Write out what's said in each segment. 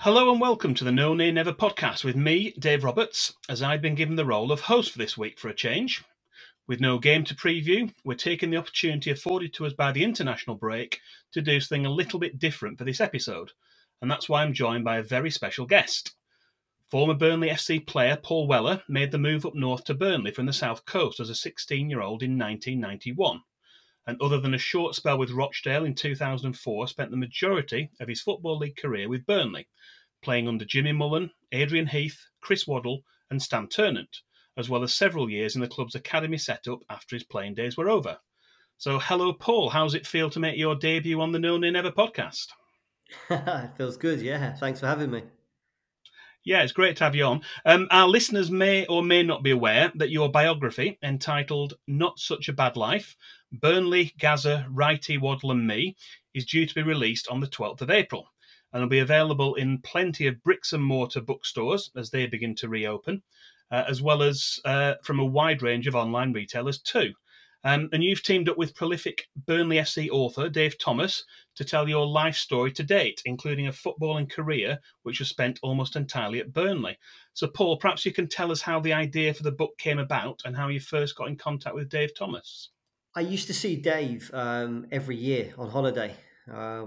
Hello and welcome to the No Nay Never podcast with me, Dave Roberts, as I've been given the role of host for this week for a change. With no game to preview, we're taking the opportunity afforded to us by the international break to do something a little bit different for this episode, and that's why I'm joined by a very special guest. Former Burnley FC player Paul Weller made the move up north to Burnley from the south coast as a 16-year-old in 1991. And other than a short spell with Rochdale in 2004, spent the majority of his Football League career with Burnley, playing under Jimmy Mullen, Adrian Heath, Chris Waddle and Stan Ternant, as well as several years in the club's academy setup after his playing days were over. So hello Paul, how's it feel to make your debut on the No Nay Never podcast? It feels good, yeah. Thanks for having me. Yeah, it's great to have you on. Our listeners may or may not be aware that your biography, entitled Not Such a Bad Life, Burnley, Gaza, Righty, Waddle and Me, is due to be released on the 12th of April and will be available in plenty of bricks and mortar bookstores as they begin to reopen, as well as from a wide range of online retailers too. And you've teamed up with prolific Burnley FC author Dave Thomas to tell your life story to date, including a footballing career which was spent almost entirely at Burnley. So, Paul, perhaps you can tell us how the idea for the book came about and how you first got in contact with Dave Thomas. I used to see Dave every year on holiday.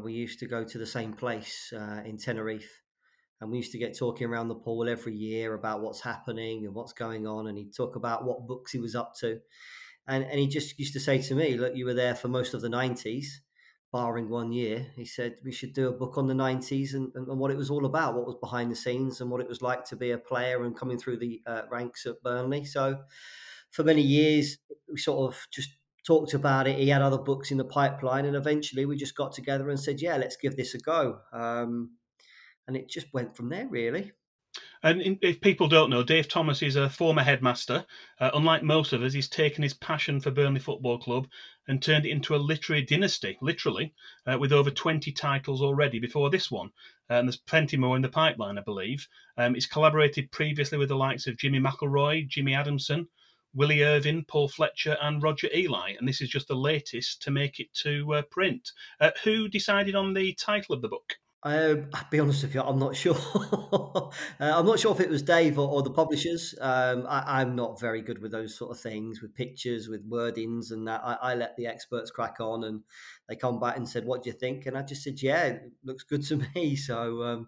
We used to go to the same place in Tenerife, and we used to get talking around the pool every year about what's happening and what's going on. And he'd talk about what books he was up to. And he just used to say to me, look, you were there for most of the 90s, barring 1 year. He said, we should do a book on the 90s and what it was all about, what was behind the scenes and what it was like to be a player and coming through the ranks at Burnley. So for many years, we sort of just talked about it. He had other books in the pipeline. And eventually we just got together and said, yeah, let's give this a go. And it just went from there, really. And if people don't know, Dave Thomas is a former headmaster. Unlike most of us, he's taken his passion for Burnley Football Club and turned it into a literary dynasty, literally, with over 20 titles already before this one. And there's plenty more in the pipeline, I believe. He's collaborated previously with the likes of Jimmy McElroy, Jimmy Adamson, Willie Irvin, Paul Fletcher and Roger Eli. And this is just the latest to make it to print. Who decided on the title of the book? I'll be honest with you, I'm not sure. I'm not sure if it was Dave or the publishers. I'm not very good with those sort of things, with pictures, with wordings and that. I let the experts crack on and they come back and said, what do you think? And I just said, yeah, it looks good to me. So,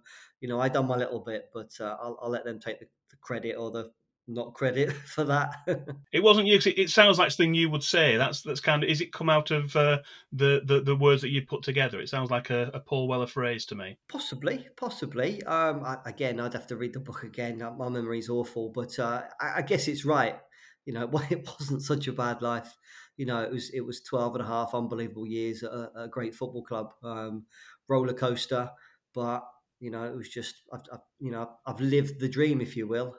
I done my little bit, but I'll let them take the credit or the not credit for that. It wasn't you. 'Cause it sounds like something you would say. That's kind of. Is it come out of the words that you put together? It sounds like a Paul Weller phrase to me. Possibly. Again, I'd have to read the book again. My memory's awful, but I guess it's right. It wasn't such a bad life. It was 12 and a half unbelievable years at a great football club, roller coaster. But it was just I've lived the dream, if you will.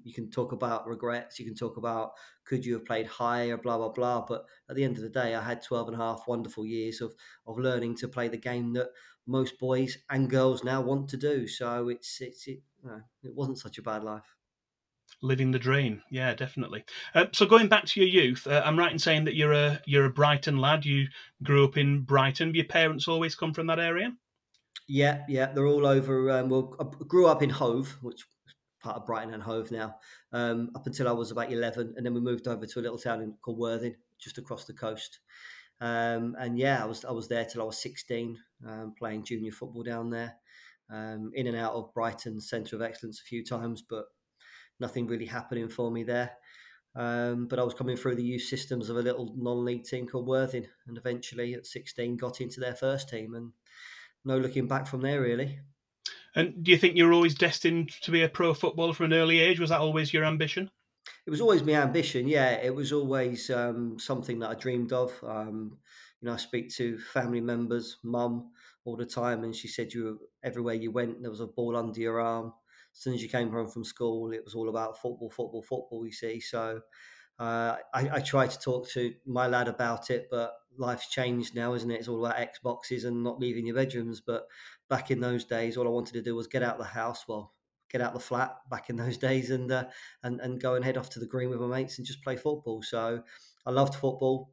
You can talk about regrets. You can talk about could you have played higher, blah blah blah. But at the end of the day, I had 12 and a half wonderful years of learning to play the game that most boys and girls now want to do. So it wasn't such a bad life. Living the dream, yeah, definitely. So going back to your youth, I'm right in saying that you're a Brighton lad. You grew up in Brighton. Your parents always come from that area. Yeah, they're all over. Well, I grew up in Hove, which is part of Brighton and Hove now, up until I was about 11, and then we moved over to a little town called Worthing, just across the coast. And yeah, I was there till I was 16, playing junior football down there, in and out of Brighton's Centre of Excellence a few times, but nothing really happening for me there. But I was coming through the youth systems of a little non-league team called Worthing, and eventually at 16 got into their first team, and no looking back from there, really. And do you think you're always destined to be a pro footballer from an early age? Was that always your ambition? It was always my ambition. Yeah, it was always something that I dreamed of. I speak to family members, mum, all the time, and she said everywhere you went, there was a ball under your arm. As soon as you came home from school, it was all about football, football, football. You see, so I try to talk to my lad about it, but life's changed now, isn't it? It's all about Xboxes and not leaving your bedrooms. But back in those days, all I wanted to do was get out of the house. Well, get out of the flat back in those days, and go and head off to the green with my mates and just play football. So I loved football.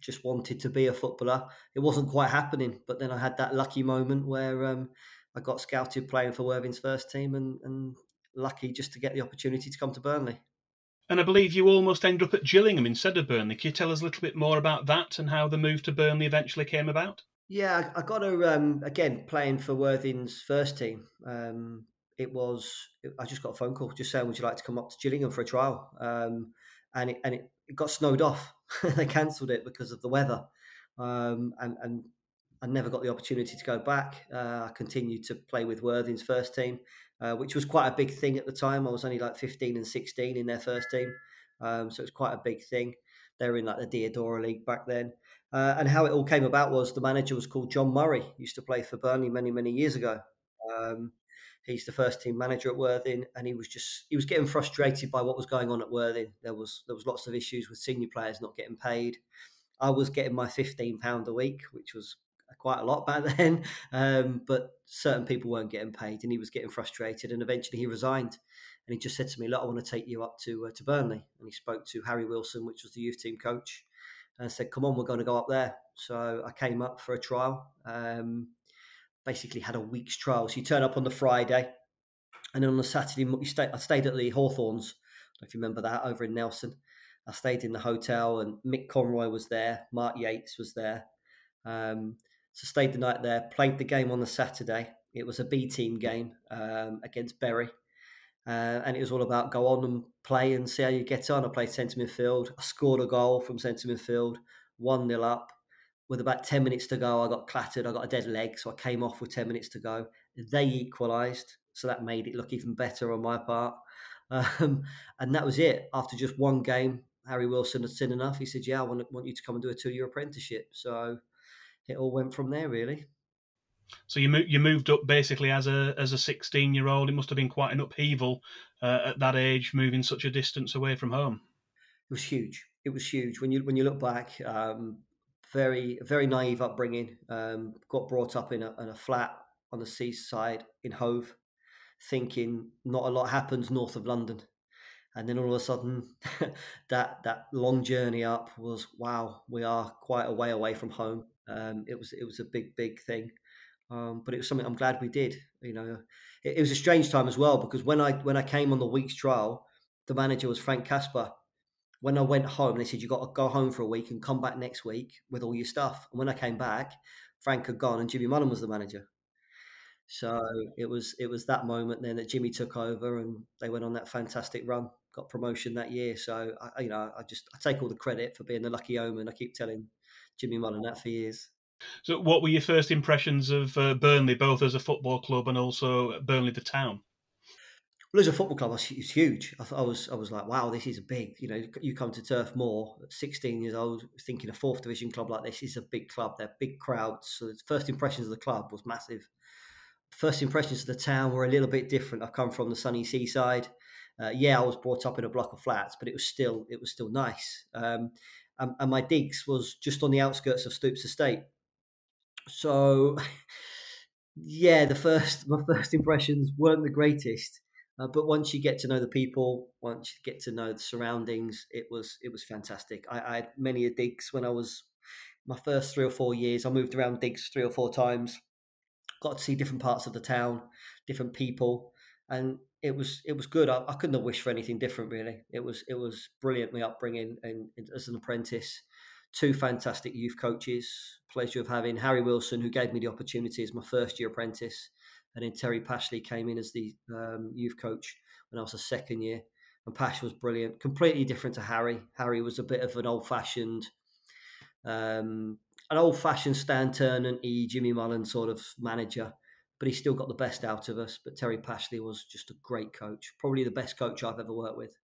Just wanted to be a footballer. It wasn't quite happening, but then I had that lucky moment where I got scouted playing for Worthing's first team, and lucky just to get the opportunity to come to Burnley. And I believe you almost ended up at Gillingham instead of Burnley. Can you tell us a little bit more about that and how the move to Burnley eventually came about? Yeah, I got to again playing for Worthing's first team. I just got a phone call just saying, "Would you like to come up to Gillingham for a trial?" And it got snowed off. They cancelled it because of the weather, and I never got the opportunity to go back. I continued to play with Worthing's first team, which was quite a big thing at the time. I was only like 15 and 16 in their first team, so it was quite a big thing. They were in like the Diodora League back then. And how it all came about was the manager was called John Murray. He used to play for Burnley many, many years ago. Um, he's the first team manager at Worthing, and he was getting frustrated by what was going on at Worthing. There was lots of issues with senior players not getting paid. I was getting my £15 a week, which was quite a lot back then, but certain people weren't getting paid, and he was getting frustrated. And eventually, he resigned, and he just said to me, "Look, I want to take you up to Burnley." And he spoke to Harry Wilson, which was the youth team coach, and said, "Come on, we're going to go up there." So I came up for a trial. Basically, had a week's trial. So you turn up on the Friday, and then on the Saturday, I stayed at the Hawthorns. I don't know if you remember that, over in Nelson. I stayed in the hotel, and Mick Conroy was there. Mark Yates was there. So stayed the night there. Played the game on the Saturday. It was a B team game against Bury. And it was all about go on and play and see how you get on. I played centre midfield. I scored a goal from centre midfield, 1-0 up. With about 10 minutes to go, I got clattered. I got a dead leg, so I came off with 10 minutes to go. They equalised, so that made it look even better on my part. And that was it. After just one game, Harry Wilson had seen enough. He said, "Yeah, I want you to come and do a 2-year apprenticeship." So it all went from there, really. So you moved up basically as a 16-year-old. It must have been quite an upheaval at that age, moving such a distance away from home. It was huge. It was huge when you look back. Very very naive upbringing. Got brought up in a flat on the seaside in Hove, thinking not a lot happens north of London, and then all of a sudden, that long journey up was, wow, we are quite a way away from home. It was a big thing, but it was something I'm glad we did. It was a strange time as well, because when I came on the week's trial, the manager was Frank Casper. When I went home, they said, "You got to go home for a week and come back next week with all your stuff." And when I came back, Frank had gone and Jimmy Mullen was the manager. So it was that moment then that Jimmy took over, and they went on that fantastic run, got promotion that year. So I take all the credit for being the lucky omen. I keep telling Jimmy Mullen that for years. So, what were your first impressions of Burnley, both as a football club and also Burnley the town? Well, as a football club, it's huge. I was like, wow, this is big. You come to Turf Moor at 16 years old, thinking a fourth division club like this is a big club. They're big crowds. So the first impressions of the club was massive. First impressions of the town were a little bit different. I come from the sunny seaside. Yeah, I was brought up in a block of flats, but it was still nice. And my digs was just on the outskirts of Stoops Estate. So yeah, my first impressions weren't the greatest, but once you get to know the people, once you get to know the surroundings, it was fantastic. I had many a digs when I was my first 3 or 4 years. I moved around digs 3 or 4 times, got to see different parts of the town, different people, and it was good. I couldn't have wished for anything different, really. It was brilliant, my upbringing and as an apprentice. Two fantastic youth coaches. Pleasure of having Harry Wilson, who gave me the opportunity as my first year apprentice, and then Terry Pashley came in as the youth coach when I was a second year. And Pash was brilliant, completely different to Harry. Harry was a bit of um, an old-fashioned Stan Turner and Jimmy Mullen sort of manager, but he still got the best out of us. But Terry Pashley was just a great coach, probably the best coach I've ever worked with.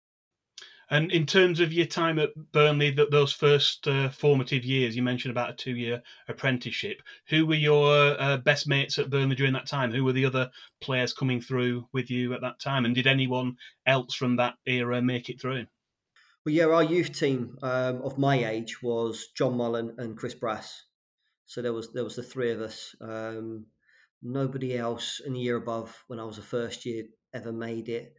And in terms of your time at Burnley, those first formative years, you mentioned about a 2-year apprenticeship. Who were your best mates at Burnley during that time? Who were the other players coming through with you at that time? And did anyone else from that era make it through? Well, yeah, our youth team of my age was John Mullen and Chris Brass. So there was the three of us. Nobody else in the year above when I was a first year ever made it.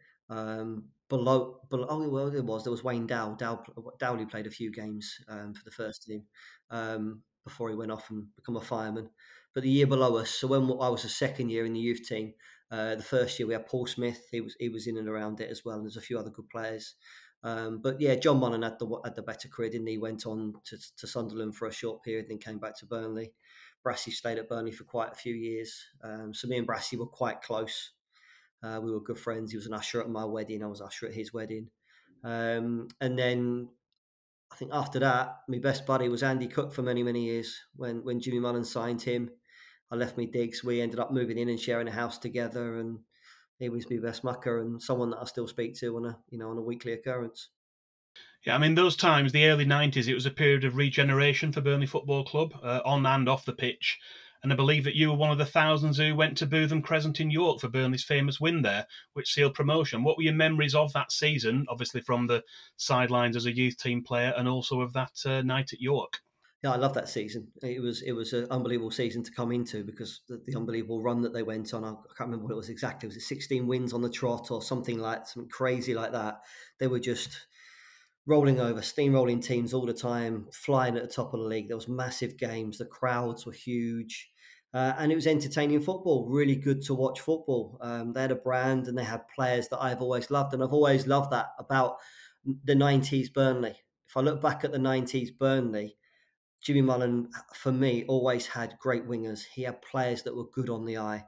Below, oh well, there was Wayne Dow. Dowley played a few games for the first team before he went off and become a fireman. But the year below us, so when I was a second year in the youth team, the first year we had Paul Smith. He was in and around it as well. And there's a few other good players. But yeah, John Mullen had the better career, didn't he? Went on to Sunderland for a short period, then came back to Burnley. Brassy stayed at Burnley for quite a few years. So me and Brassy were quite close. We were good friends. He was an usher at my wedding. I was usher at his wedding. And then I think after that, my best buddy was Andy Cook for many, many years. When Jimmy Mullen signed him, I left me digs. We ended up moving in and sharing a house together, and he was my best mucker and someone that I still speak to on a weekly occurrence. Yeah, I mean, those times, the early 90s, it was a period of regeneration for Burnley Football Club, on and off the pitch. And I believe that you were one of the thousands who went to Bootham Crescent in York for Burnley's famous win there, which sealed promotion. What were your memories of that season, obviously from the sidelines as a youth team player, and also of that night at York? Yeah, I love that season. It was an unbelievable season to come into because the unbelievable run that they went on. I can't remember what it was exactly. Was it 16 wins on the trot or something crazy like that? They were just rolling over, steamrolling teams all the time, flying at the top of the league. There was massive games. The crowds were huge. And it was entertaining football, really good to watch football. They had a brand and they had players that I've always loved. And I've always loved that about the 90s Burnley. If I look back at the 90s Burnley, Jimmy Mullen, for me, always had great wingers. He had players that were good on the eye.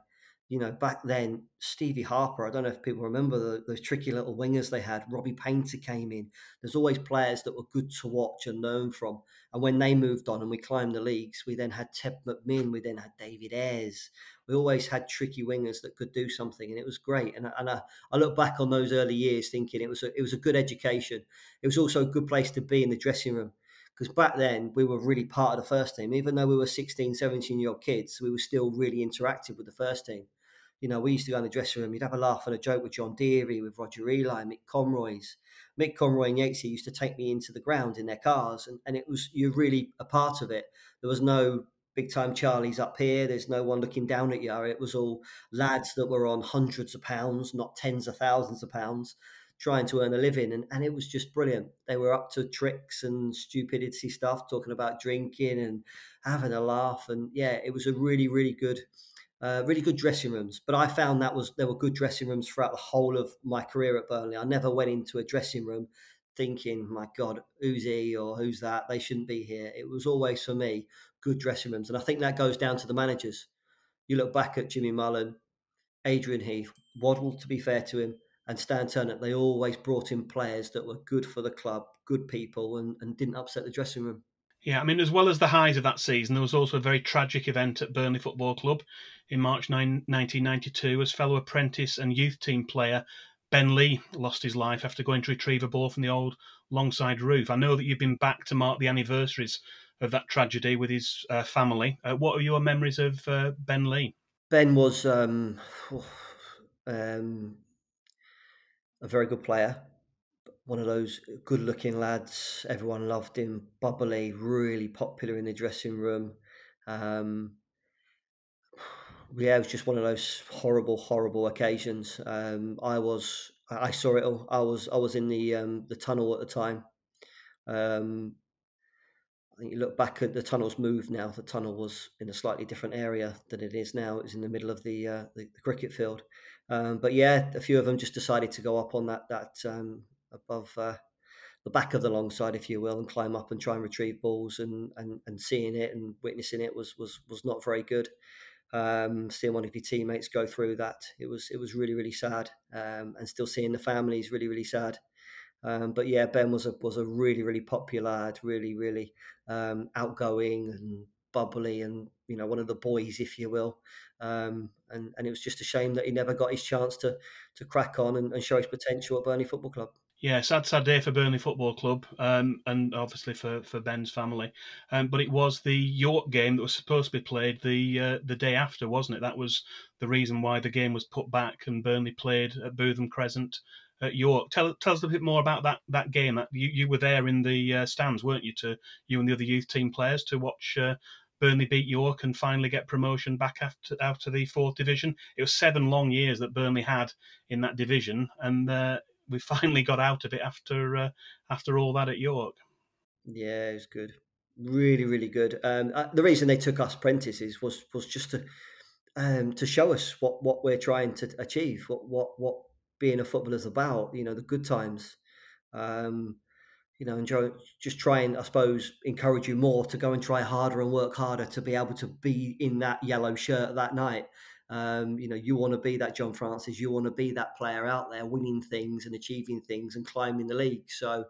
Back then, Stevie Harper, I don't know if people remember those tricky little wingers they had. Robbie Painter came in. There's always players that were good to watch and learn from. And when they moved on and we climbed the leagues, we then had Ted McMinn, we then had David Ayres. We always had tricky wingers that could do something, and it was great. And I look back on those early years thinking it was a good education. It was also a good place to be in the dressing room because back then we were really part of the first team. Even though we were 16, 17-year-old kids, we were still really interactive with the first team. We used to go in the dressing room, you'd have a laugh and a joke with John Deary, with Roger Eli, Mick Conroy's. Mick Conroy and Yatesy used to take me into the ground in their cars, and it was, you're really a part of it. There was no big time Charlies up here, there's no one looking down at you. It was all lads that were on hundreds of pounds, not tens of thousands of pounds, trying to earn a living. And it was just brilliant. They were up to tricks and stupidity stuff, talking about drinking and having a laugh. And yeah, it was a really, really good dressing rooms. But I found there were good dressing rooms throughout the whole of my career at Burnley. I never went into a dressing room thinking, my God, who's he or who's that? They shouldn't be here. It was always, for me, good dressing rooms. And I think that goes down to the managers. You look back at Jimmy Mullen, Adrian Heath, Waddle, to be fair to him, and Stan Turner. They always brought in players that were good for the club, good people, and didn't upset the dressing room. Yeah, I mean, as well as the highs of that season, there was also a very tragic event at Burnley Football Club in March 1992 as fellow apprentice and youth team player Ben Lee lost his life after going to retrieve a ball from the old longside roof. I know that you've been back to mark the anniversaries of that tragedy with his family. What are your memories of Ben Lee? Ben was um, a very good player, one of those good-looking lads. Everyone loved him, bubbly, really popular in the dressing room. Um, yeah, it was just one of those horrible, horrible occasions. I saw it all. I was in the tunnel at the time. Um, I think you look back at the tunnel's moved now. The tunnel was in a slightly different area than it is now. It's in the middle of the cricket field. But yeah, a few of them just decided to go up on that above the back of the long side, if you will, and climb up and try and retrieve balls. And seeing it and witnessing it was not very good. Seeing one of your teammates go through that, it was really, really sad. And still seeing the families, really, really sad. But yeah, Ben was a really, really popular lad, really, really outgoing and bubbly, and one of the boys, if you will. And it was just a shame that he never got his chance to crack on and show his potential at Burnley Football Club. Yeah, sad day for Burnley Football Club, and obviously for Ben's family. But it was the York game that was supposed to be played the day after, wasn't it? That was the reason why the game was put back, and Burnley played at Bootham Crescent at York. Tell us a bit more about that game. You were there in the stands, weren't you? You and the other youth team players to watch Burnley beat York and finally get promotion back out of the fourth division. It was 7 long years that Burnley had in that division, and we finally got out of it after all that at York. Yeah, it was good. Really, really good. The reason they took us apprentices was just to show us what we're trying to achieve, what being a footballer is about. You know, the good times. Um, and just try and, I suppose, encourage you more to go and try harder and work harder to be able to be in that yellow shirt that night. You want to be that John Francis, you want to be that player out there winning things and achieving things and climbing the league. So,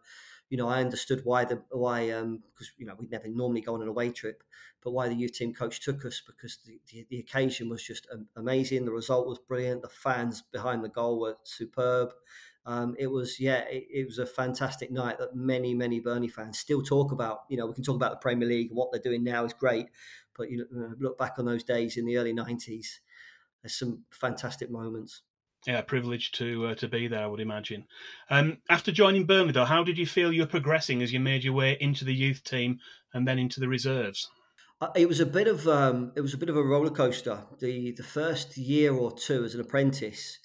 I understood because we'd never normally go on an away trip, but why the youth team coach took us, because the occasion was just amazing. The result was brilliant. The fans behind the goal were superb. It was a fantastic night that many Burnley fans still talk about. We can talk about the Premier League and what they're doing now is great, but look back on those days in the early '90s. There's some fantastic moments. Yeah, privileged to be there, I would imagine. After joining Burnley, though, how did you feel you were progressing as you made your way into the youth team and then into the reserves? It was a bit of a roller coaster. The first year or two as an apprentice,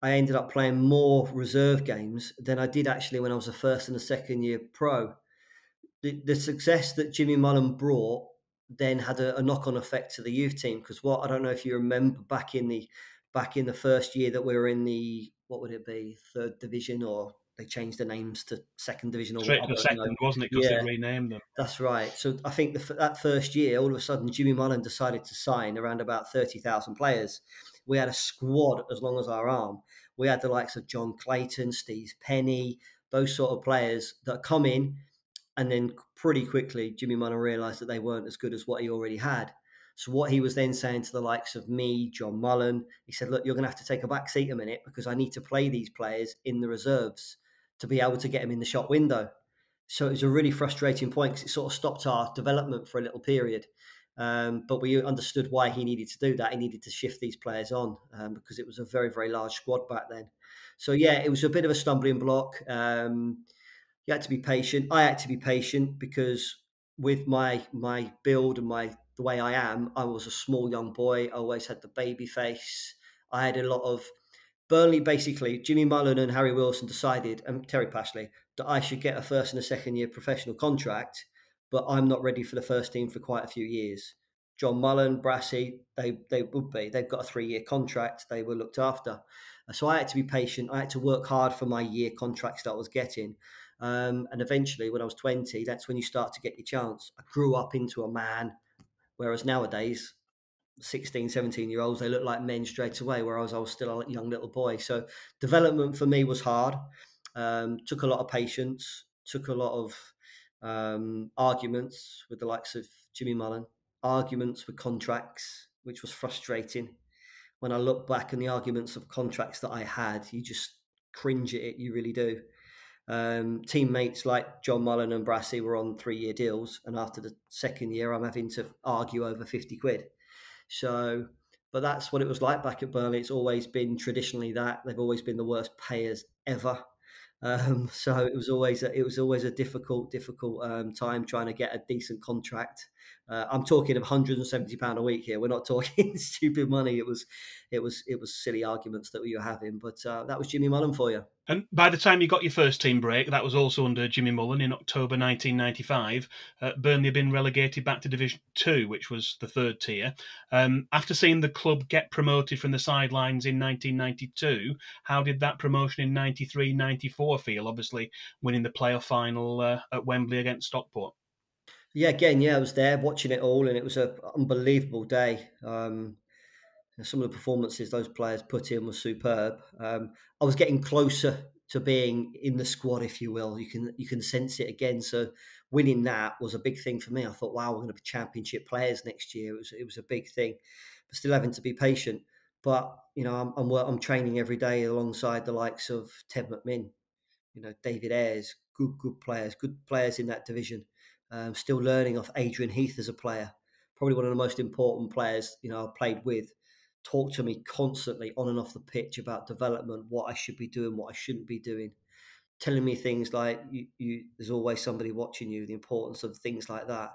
I ended up playing more reserve games than I did actually when I was a first and a second year pro. The success that Jimmy Mullen brought then had a knock-on effect to the youth team, because I don't know if you remember back in the first year that we were in the, what would it be, third division, or they changed the names to second division, or Straight I to the don't know. second, wasn't it? Because they'd Yeah, renamed them. that's right. So I think that first year, all of a sudden, Jimmy Mullen decided to sign around about 30,000 players. We had a squad as long as our arm. We had the likes of John Clayton, Steve Penny, those sort of players that come in, and then pretty quickly, Jimmy Mullen realised that they weren't as good as what he already had. So what he was then saying to the likes of me, John Mullen, he said, look, you're going to have to take a back seat a minute, because I need to play these players in the reserves to be able to get them in the shop window. So it was a really frustrating point, because it sort of stopped our development for a little period. But we understood why he needed to do that. He needed to shift these players on, because it was a very, very large squad back then. So yeah, it was a bit of a stumbling block. You had to be patient. I had to be patient because with my build and the way I am, I was a small young boy. I always had the baby face. I had a lot of Burnley. Basically, Jimmy Mullen and Harry Wilson decided, and Terry Pashley, that I should get a first and a second year professional contract, but I'm not ready for the first team for quite a few years. John Mullen, Brassy, they would be. They've got a 3-year contract. They were looked after. So I had to be patient. I had to work hard for my year contracts that I was getting. And eventually, when I was 20, that's when you start to get your chance. I grew up into a man, whereas nowadays, 16, 17-year-olds, they look like men straight away, whereas I was still a young little boy. So development for me was hard. Took a lot of patience, took a lot of arguments with the likes of Jimmy Mullen, arguments with contracts, which was frustrating. When I look back on the arguments of contracts that I had, you just cringe at it, you really do. Teammates like John Mullen and Brassy were on 3-year deals, and after the second year, I'm having to argue over 50 quid. So, but that's what it was like back at Burnley. It's always been traditionally that they've always been the worst payers ever. So it was always a difficult time trying to get a decent contract. I'm talking of £170 a week here. We're not talking stupid money. It was silly arguments that we were having, but that was Jimmy Mullen for you. And by the time you got your first team break, that was also under Jimmy Mullen in October 1995. Burnley had been relegated back to Division 2, which was the third tier. After seeing the club get promoted from the sidelines in 1992, how did that promotion in 93-94 feel? Obviously, winning the playoff final at Wembley against Stockport. Yeah, again, yeah, I was there watching it all, and it was an unbelievable day. Some of the performances those players put in was superb. I was getting closer to being in the squad, if you will. You can sense it again. So winning that was a big thing for me. I thought, wow, we're going to be championship players next year. It was a big thing, but still having to be patient. But I'm training every day alongside the likes of Ted McMinn, David Ayres, good players in that division. Still learning off Adrian Heath as a player, probably one of the most important players I've played with. Talk to me constantly on and off the pitch about development, what I should be doing, what I shouldn't be doing, telling me things like there's always somebody watching you, the importance of things like that.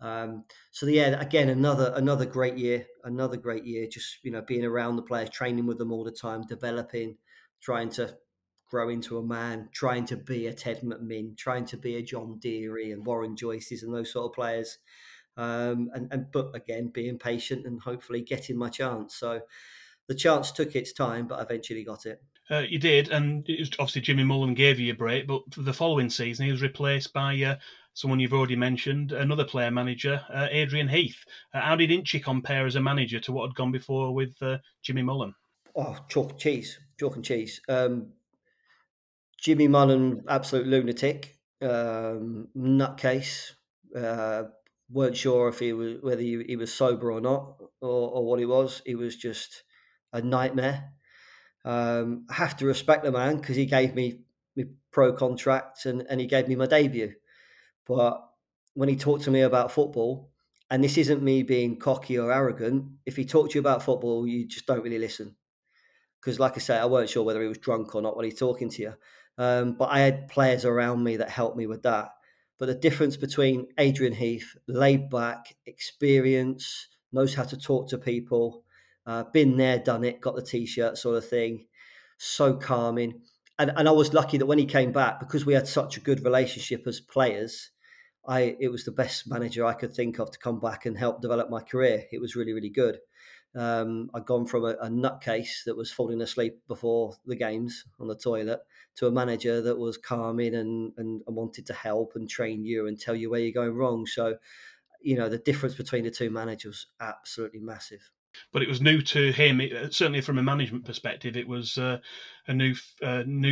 So yeah, again, another great year, just being around the players, training with them all the time, developing, trying to grow into a man, trying to be a Ted McMinn, trying to be a John Deary and Warren Joyces and those sort of players. But again, being patient and hopefully getting my chance. So the chance took its time, but I eventually got it. You did, and it was obviously Jimmy Mullen gave you a break, but for the following season he was replaced by someone you've already mentioned, another player manager, Adrian Heath. How did Inchy compare as a manager to what had gone before with Jimmy Mullen? Oh, chalk and cheese. Jimmy Mullen, absolute lunatic, nutcase. Weren't sure if whether he was sober or not, or what he was. He was just a nightmare. I have to respect the man because he gave me my pro contract and he gave me my debut. But when he talked to me about football, and this isn't me being cocky or arrogant, if he talked to you about football, you just don't really listen. Because, like I say, I weren't sure whether he was drunk or not when he's talking to you. But I had players around me that helped me with that. But the difference between Adrian Heath, laid back, experience, knows how to talk to people, been there, done it, got the t-shirt sort of thing, so calming. And I was lucky that when he came back, because we had such a good relationship as players, it was the best manager I could think of to come back and help develop my career. It was really, really good. I'd gone from a nutcase that was falling asleep before the games on the toilet to a manager that was calming and wanted to help and train you and tell you where you're going wrong. So, the difference between the two managers was absolutely massive. But it was new to him. Certainly, from a management perspective, it was a new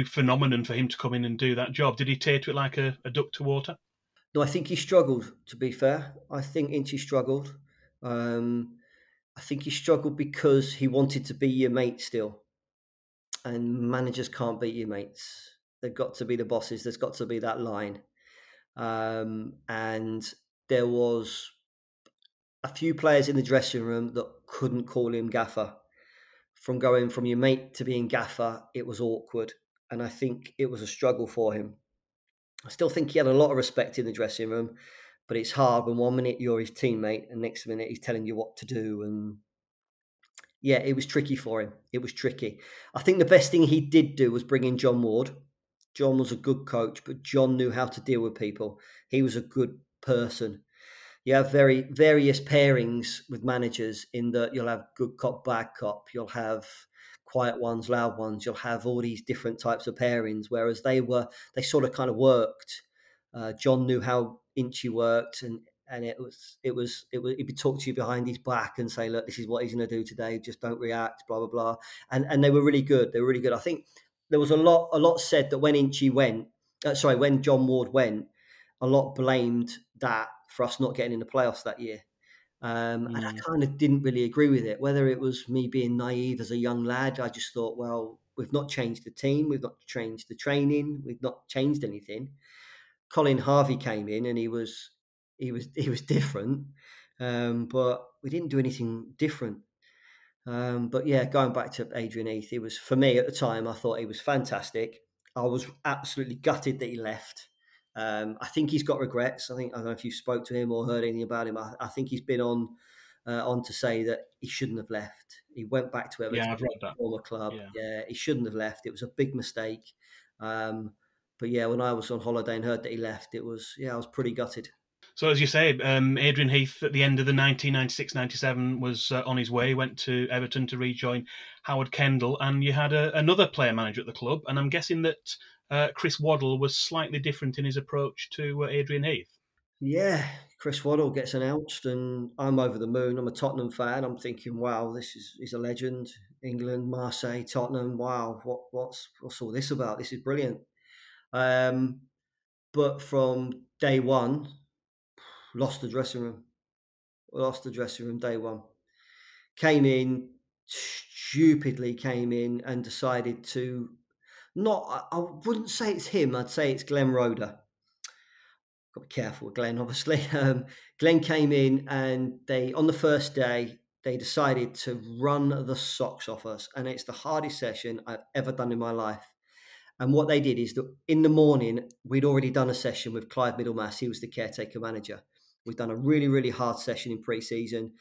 phenomenon for him to come in and do that job. Did he take to it like a duck to water? No, I think he struggled, to be fair. I think Inchy struggled. I think he struggled because he wanted to be your mate still. And managers can't beat your mates. They've got to be the bosses. There's got to be that line. And there was a few players in the dressing room that couldn't call him gaffer. From going from your mate to being gaffer, it was awkward. And I think it was a struggle for him. I still think he had a lot of respect in the dressing room, but it's hard when 1 minute you're his teammate and next minute he's telling you what to do. And yeah, it was tricky for him. It was tricky. I think the best thing he did do was bring in John Ward. John was a good coach, but John knew how to deal with people. He was a good person. You have various pairings with managers in that you'll have good cop, bad cop. You'll have quiet ones, loud ones. You'll have all these different types of pairings, whereas they sort of kind of worked. John knew how Inchy worked, and he'd talk to you behind his back and say, look, this is what he's going to do today. Just don't react, blah, blah, blah. And they were really good. They were really good. I think there was a lot said that when Inchy went, when John Ward went, a lot blamed that for us not getting in the playoffs that year. And I kind of didn't really agree with it. Whether it was me being naive as a young lad, I just thought, well, we've not changed the team. We've not changed the training. We've not changed anything. Colin Harvey came in and he was different, but we didn't do anything different. But yeah, going back to Adrian Heath, it was, for me at the time, I thought he was fantastic. I was absolutely gutted that he left. I think he's got regrets. I don't know if you spoke to him or heard anything about him. I think he's been on to say that he shouldn't have left. He went back to Everton, Yeah, I've read that. former club. Yeah. Yeah, he shouldn't have left. It was a big mistake. But yeah, when I was on holiday and heard that he left, I was pretty gutted. So, as you say, Adrian Heath at the end of the 1996-97 was on his way, went to Everton to rejoin Howard Kendall, and you had another player manager at the club, and I'm guessing that Chris Waddle was slightly different in his approach to Adrian Heath. Yeah, Chris Waddle gets announced, and I'm over the moon. I'm a Tottenham fan. I'm thinking, wow, he's a legend. England, Marseille, Tottenham. Wow, what's all this about? This is brilliant. But from day one, lost the dressing room. Lost the dressing room day one. Stupidly came in and decided to not. I wouldn't say it's him. I'd say it's Glenn Roeder. Got to be careful with Glenn, obviously. Glenn came in and on the first day, they decided to run the socks off us. And it's the hardest session I've ever done in my life. And what they did is that in the morning, we'd already done a session with Clive Middlemass. He was the caretaker manager. We'd done a really, really hard session in pre-season.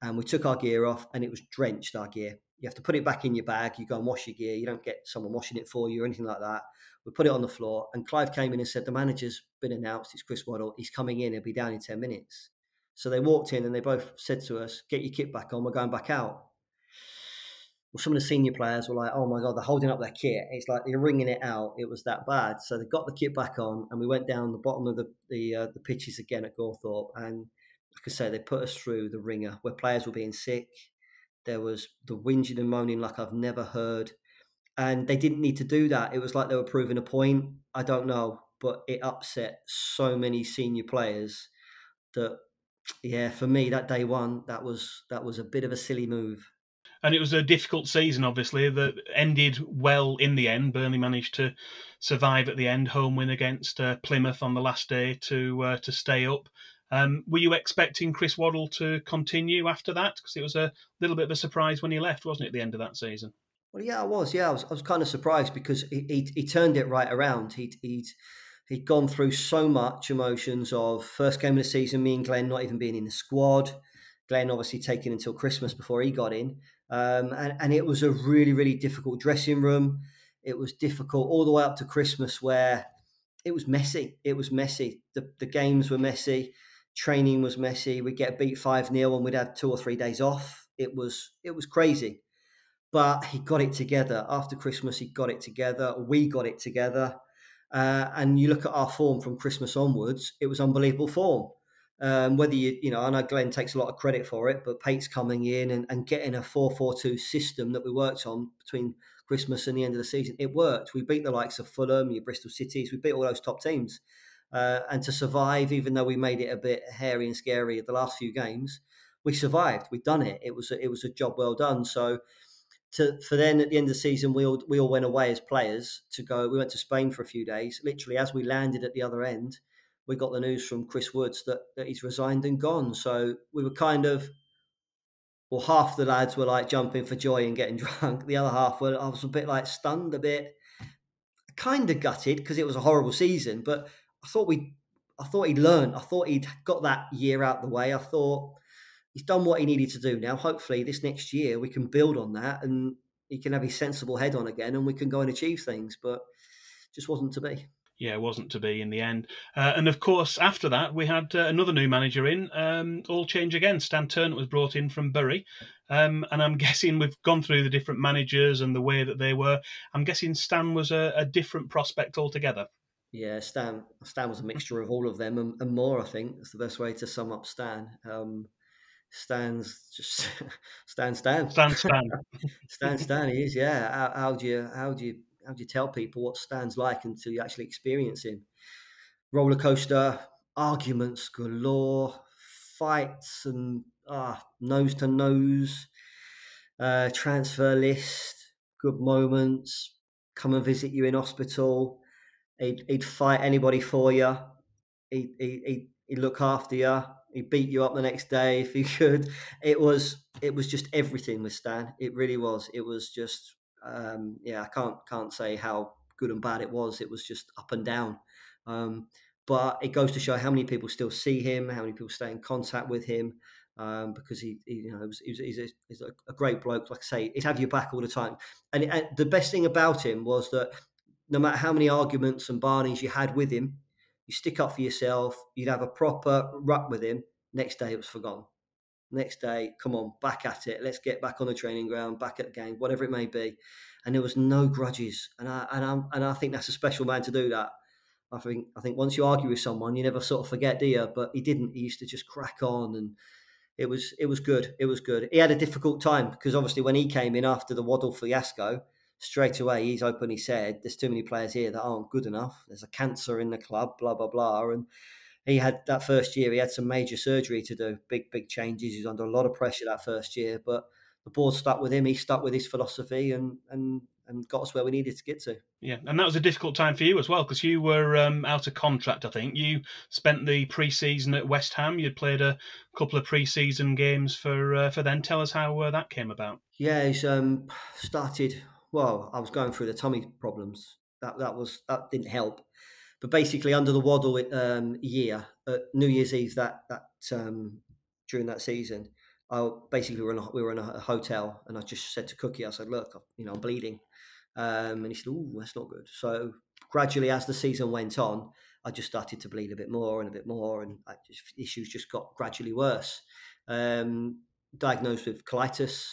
And we took our gear off and it was drenched, our gear. You have to put it back in your bag. You go and wash your gear. You don't get someone washing it for you or anything like that. We put it on the floor, and Clive came in and said, the manager's been announced. It's Chris Waddle. He's coming in. He'll be down in 10 minutes. So they walked in and they both said to us, get your kit back on. We're going back out. Well, some of the senior players were like, oh my God, they're holding up their kit. It's like they're wringing it out. It was that bad. So they got the kit back on, and we went down the bottom of the pitches again at Gawthorpe. And like I say, they put us through the ringer where players were being sick. There was the whinging and moaning like I've never heard. And they didn't need to do that. It was like they were proving a point. I don't know, but it upset so many senior players that, yeah, for me, that day one, that was a bit of a silly move. And it was a difficult season, obviously, that ended well in the end. Burnley managed to survive at the end, home win against Plymouth on the last day to stay up. Were you expecting Chris Waddle to continue after that? Because it was a little bit of a surprise when he left, wasn't it, at the end of that season? Well, yeah, I was. Yeah, I was kind of surprised because he turned it right around. He'd gone through so much emotions of first game of the season, me and Glenn not even being in the squad. Glenn obviously taking until Christmas before he got in. And it was a really, really difficult dressing room. It was difficult all the way up to Christmas where it was messy. It was messy. The games were messy. Training was messy. We'd get beat 5-0 and we'd have 2 or 3 days off. It was crazy. But he got it together. After Christmas, he got it together. We got it together. And you look at our form from Christmas onwards, it was unbelievable form. Whether I know Glenn takes a lot of credit for it, but Pate's coming in and getting a 4-4-2 system that we worked on between Christmas and the end of the season, it worked. We beat the likes of Fulham, your Bristol Cities, we beat all those top teams. And to survive, even though we made it a bit hairy and scary at the last few games, we survived. We'd done it. It was a job well done. So for then at the end of the season, we all went away as players to go. We went to Spain for a few days. Literally, as we landed at the other end, we got the news from Chris Woods that he's resigned and gone. So we were kind of, well, half the lads were like jumping for joy and getting drunk. The other half I was a bit like stunned, a bit kind of gutted because it was a horrible season. But I thought he'd learned. I thought he'd got that year out the way. I thought he's done what he needed to do now. Hopefully, this next year we can build on that and he can have his sensible head on again and we can go and achieve things. But just wasn't to be. Yeah, it wasn't to be in the end. And of course, after that, we had another new manager in. All change again. Stan Turner was brought in from Bury. And I'm guessing we've gone through the different managers and the way that they were. I'm guessing Stan was a different prospect altogether. Yeah, Stan was a mixture of all of them and more, I think. That's the best way to sum up Stan. Stan's just Stan. Stan. Stan. He is. Yeah. How do you tell people what Stan's like until you actually experience him? Roller coaster, arguments galore, fights and nose to nose, transfer list, good moments. Come and visit you in hospital. He'd fight anybody for you. He'd look after you. He'd beat you up the next day if he could. It was just everything with Stan. It really was. It was just I can't say how good and bad it was. It was just up and down. But it goes to show how many people still see him, how many people stay in contact with him, because he's a great bloke. Like I say, he'd have your back all the time. And the best thing about him was that no matter how many arguments and barneys you had with him, you stick up for yourself, you'd have a proper ruck with him. Next day, it was forgotten. Next day, come on, back at it. Let's get back on the training ground, back at the game, whatever it may be. And there was no grudges. And I think that's a special man to do that. I think once you argue with someone, you never sort of forget, do you? But he didn't. He used to just crack on, and it was good. It was good. He had a difficult time because obviously when he came in after the Waddle fiasco, straight away he's openly said, "There's too many players here that aren't good enough. There's a cancer in the club, blah blah blah." And he had that first year, he had some major surgery to do, big changes. He was under a lot of pressure that first year, but the board stuck with him. He stuck with his philosophy and got us where we needed to get to. Yeah, and that was a difficult time for you as well because you were out of contract, I think. You spent the pre-season at West Ham. You'd played a couple of pre-season games for them. Tell us how that came about. Yeah, he's started. Well, I was going through the tummy problems. That didn't help. But basically, under the Waddle year, at New Year's Eve, that during that season, basically we were in a hotel, and I just said to Cookie, I said, look, I'm bleeding. And he said, oh, that's not good. So gradually, as the season went on, I just started to bleed a bit more and a bit more, and issues just got gradually worse. Diagnosed with colitis.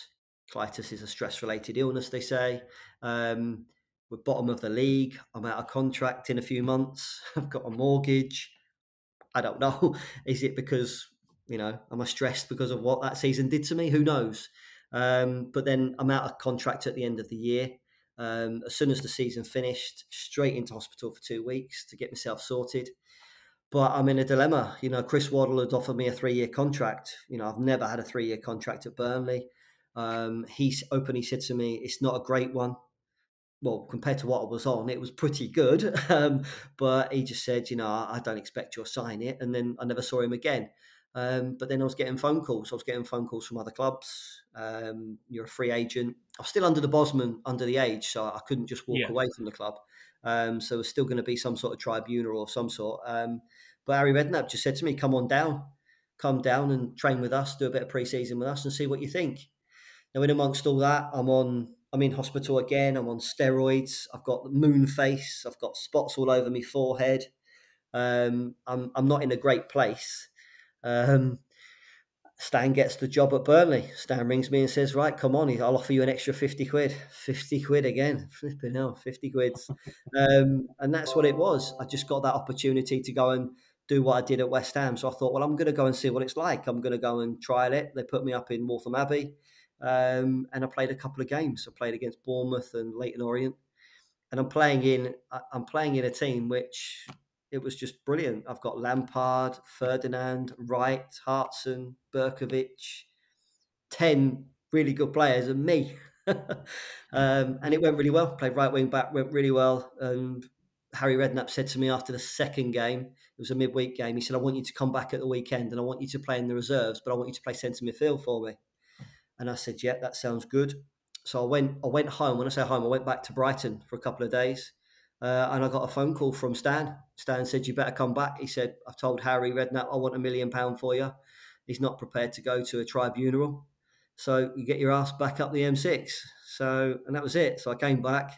Colitis is a stress-related illness, they say. We're bottom of the league. I'm out of contract in a few months. I've got a mortgage. I don't know. Is it because, am I stressed because of what that season did to me? Who knows? But then I'm out of contract at the end of the year. As soon as the season finished, straight into hospital for 2 weeks to get myself sorted. But I'm in a dilemma. Chris Waddle had offered me a 3-year contract. I've never had a 3-year contract at Burnley. He's openly said to me, it's not a great one. Well, compared to what I was on, it was pretty good. But he just said, I don't expect you'll sign it. And then I never saw him again. But then I was getting phone calls. I was getting phone calls from other clubs. You're a free agent. I was still under the Bosman, under the age, so I couldn't just walk away from the club. So there's still going to be some sort of tribunal of some sort. But Harry Redknapp just said to me, come down and train with us, do a bit of pre-season with us and see what you think. Now, in amongst all that, I'm in hospital again. I'm on steroids. I've got the moon face. I've got spots all over my forehead. I'm not in a great place. Stan gets the job at Burnley. Stan rings me and says, right, come on, I'll offer you an extra 50 quid. 50 quid again. Flipping hell, 50 quids. And that's what it was. I just got that opportunity to go and do what I did at West Ham. So I thought, well, I'm going to go and see what it's like. I'm going to go and trial it. They put me up in Waltham Abbey. And I played a couple of games. I played against Bournemouth and Leyton Orient. And I'm playing in a team which... it was just brilliant. I've got Lampard, Ferdinand, Wright, Hartson, Berkovic, 10 really good players and me. And it went really well. Played right wing back, went really well. And Harry Redknapp said to me after the second game, it was a midweek game, he said, I want you to come back at the weekend and I want you to play in the reserves, but I want you to play centre midfield for me. And I said, yeah, that sounds good. So I went home. When I say home, I went back to Brighton for a couple of days. And I got a phone call from Stan. Stan said, you better come back. He said, I've told Harry Redknapp I want £1 million for you. He's not prepared to go to a tribunal. So you get your ass back up the M6. And that was it. So I came back,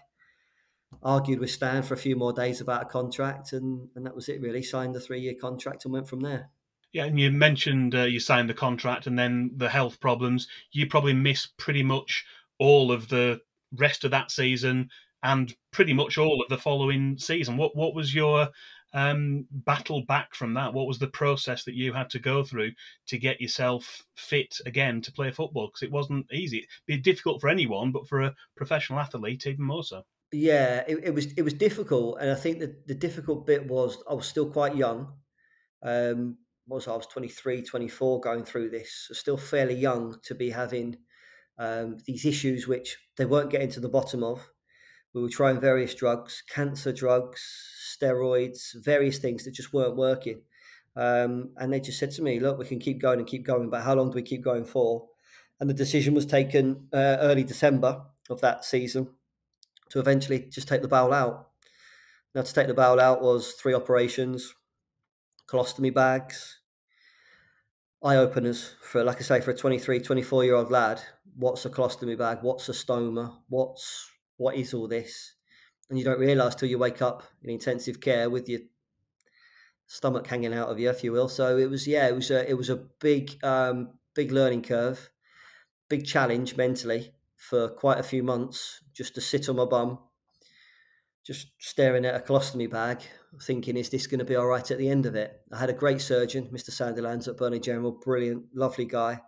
argued with Stan for a few more days about a contract. And that was it, really. Signed the 3-year contract and went from there. Yeah, and you mentioned you signed the contract and then the health problems. You probably missed pretty much all of the rest of that season and pretty much all of the following season. What was your battle back from that? What was the process that you had to go through to get yourself fit again to play football? Because it wasn't easy. It'd be difficult for anyone, but for a professional athlete, even more so. Yeah, it was difficult. And I think that the difficult bit was I was still quite young. I was 23, 24 going through this. So still fairly young to be having these issues which they weren't getting to the bottom of. We were trying various drugs, cancer drugs, steroids, various things that just weren't working. And they just said to me, look, we can keep going, but how long do we keep going for? And the decision was taken early December of that season to eventually just take the bowel out. Now, to take the bowel out was 3 operations, colostomy bags, eye-openers for, like I say, for a 23, 24-year-old lad. What's a colostomy bag? What's a stoma? What is all this? And you don't realise till you wake up in intensive care with your stomach hanging out of you, if you will. So it was a big learning curve, big challenge mentally for quite a few months, just to sit on my bum, just staring at a colostomy bag, thinking, is this going to be all right at the end of it? I had a great surgeon, Mr. Sandilands at Burnley General, brilliant, lovely guy.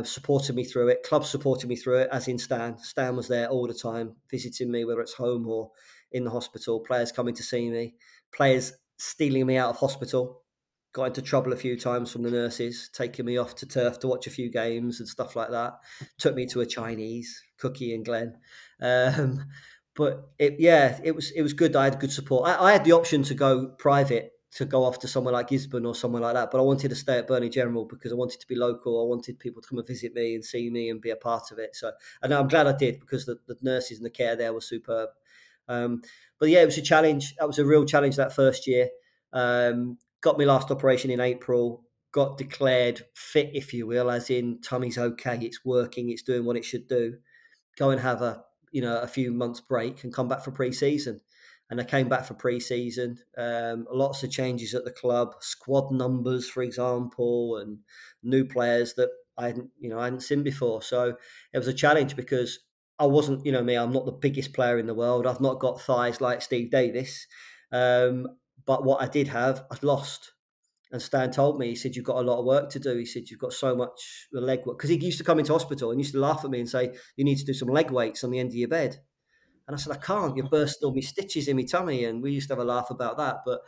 Supported me through it. Club supported me through it, as in Stan. Stan was there all the time, visiting me, whether it's home or in the hospital. Players coming to see me. Players stealing me out of hospital. Got into trouble a few times from the nurses, taking me off to turf to watch a few games and stuff like that. Took me to a Chinese, Cookie and Glenn. But it was good. I had good support. I had the option to go private, to go off to somewhere like Gisborne or somewhere like that. But I wanted to stay at Burnley General because I wanted to be local. I wanted people to come and visit me and see me and be a part of it. So, and I'm glad I did, because the nurses and the care there was superb. But yeah, it was a challenge. That was a real challenge that first year. Got my last operation in April. got declared fit, if you will, as in tummy's okay, it's working, it's doing what it should do. Go and have a few months break and come back for pre-season. And I came back for pre-season. Lots of changes at the club, squad numbers, for example, and new players that I hadn't seen before. So it was a challenge because I wasn't, me. I'm not the biggest player in the world. I've not got thighs like Steve Davis, but what I did have, I'd lost. And Stan told me, he said, you've got a lot of work to do. He said, you've got so much leg work. Because he used to come into hospital and used to laugh at me and say, you need to do some leg weights on the end of your bed. And I said, I can't. You burst all my stitches in my tummy. And we used to have a laugh about that. But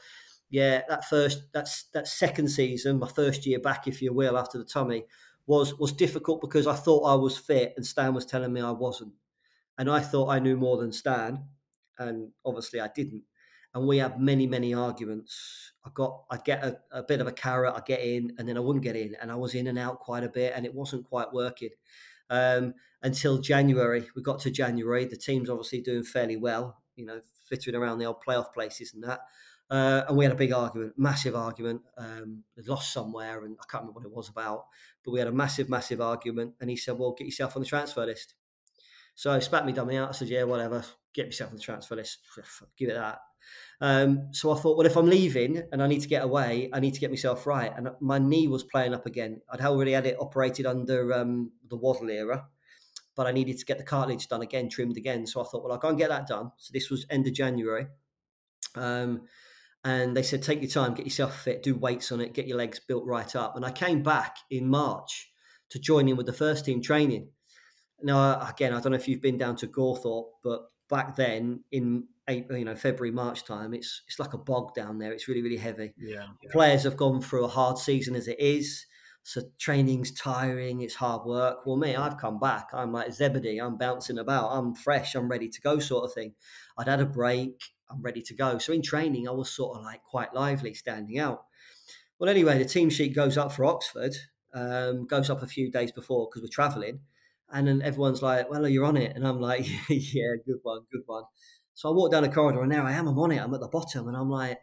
yeah, that second season, my first year back, if you will, after the tummy, was difficult because I thought I was fit and Stan was telling me I wasn't. And I thought I knew more than Stan. And obviously I didn't. And we had many, many arguments. I'd get a bit of a carrot, I'd get in, and then I wouldn't get in. And I was in and out quite a bit, and it wasn't quite working. Until January. We got to January. The team's obviously doing fairly well, flittering around the old playoff places and that. And we had a big argument, massive argument. We lost somewhere, and I can't remember what it was about. But we had a massive, massive argument. And he said, well, get yourself on the transfer list. So I spat me dummy out. I said, yeah, whatever. Get myself on the transfer list. Give it that. So I thought, well, if I'm leaving and I need to get away, I need to get myself right. And my knee was playing up again. I'd already had it operated under the Waddle era, but I needed to get the cartilage done again, trimmed again. So I thought, well, I'll go and get that done. So this was end of January. And they said, take your time, get yourself fit, do weights on it, get your legs built right up. And I came back in March to join in with the first team training. Now, again, I don't know if you've been down to Gawthorpe, but back then in April, February, March time, it's like a bog down there. It's really, really heavy. Yeah. Players have gone through a hard season as it is. So training's tiring. It's hard work. Well, me, I've come back. I'm like Zebedee. I'm bouncing about. I'm fresh. I'm ready to go sort of thing. I'd had a break. I'm ready to go. So in training, I was sort of like quite lively, standing out. Well, anyway, the team sheet goes up for Oxford, goes up a few days before because we're travelling. And then everyone's like, well, you're on it. And I'm like, yeah, good one, good one. So I walk down the corridor and there I am, I'm on it. I'm at the bottom and I'm like,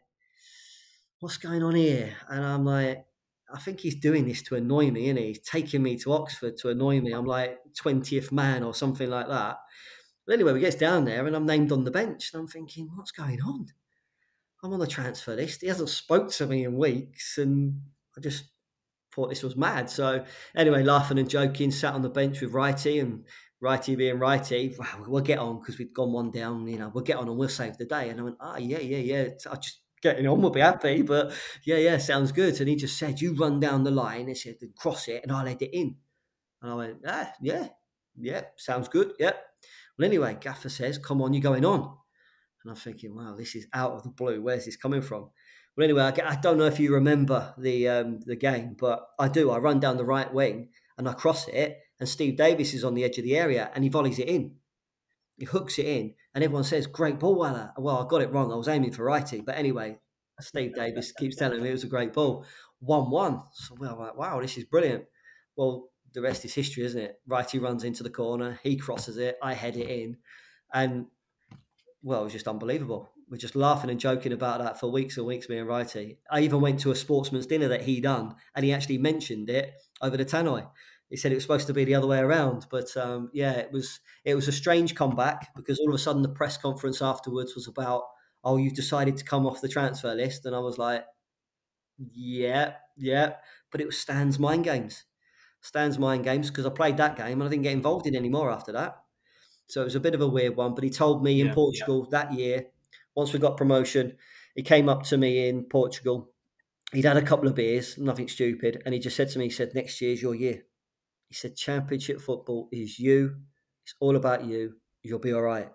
what's going on here? And I'm like, I think he's doing this to annoy me, isn't he? He's taking me to Oxford to annoy me. I'm like 20th man or something like that. But anyway, we get down there and I'm named on the bench. And I'm thinking, what's going on? I'm on the transfer list. He hasn't spoke to me in weeks. And I just thought this was mad. So anyway, laughing and joking, sat on the bench with Righty, and Righty being Righty, we'll get on because we'd gone one down, we'll get on and we'll save the day. And I went, yeah. I just getting on, we'll be happy. But yeah, sounds good. And he just said, you run down the line. He said, cross it and I'll head it in. And I went, yeah, sounds good. Yeah. Well, anyway, Gaffer says, come on, you're going on. And I'm thinking, wow, this is out of the blue. Where's this coming from? Well, anyway, I don't know if you remember the game, but I do. I run down the right wing and I cross it, and Steve Davis is on the edge of the area and he volleys it in. He hooks it in, and everyone says, great ball, Walla. Well, I got it wrong. I was aiming for righty. But anyway, Steve Davis keeps telling me it was a great ball. 1-1. So we're like, wow, this is brilliant. Well, the rest is history, isn't it? Righty runs into the corner. He crosses it. I head it in. And well, it was just unbelievable. We're just laughing and joking about that for weeks and weeks, me and Righty. I even went to a sportsman's dinner that he done, and he actually mentioned it over the tannoy. He said it was supposed to be the other way around, but it was a strange comeback because all of a sudden the press conference afterwards was about, oh, you've decided to come off the transfer list, and I was like, yeah, but it was Stan's mind games. Stan's mind games because I played that game and I didn't get involved in any more after that. So it was a bit of a weird one, but he told me in Portugal that year, once we got promotion, he came up to me in Portugal. He'd had a couple of beers, nothing stupid. And he just said to me, he said, next year's your year. He said, championship football is you. It's all about you. You'll be all right.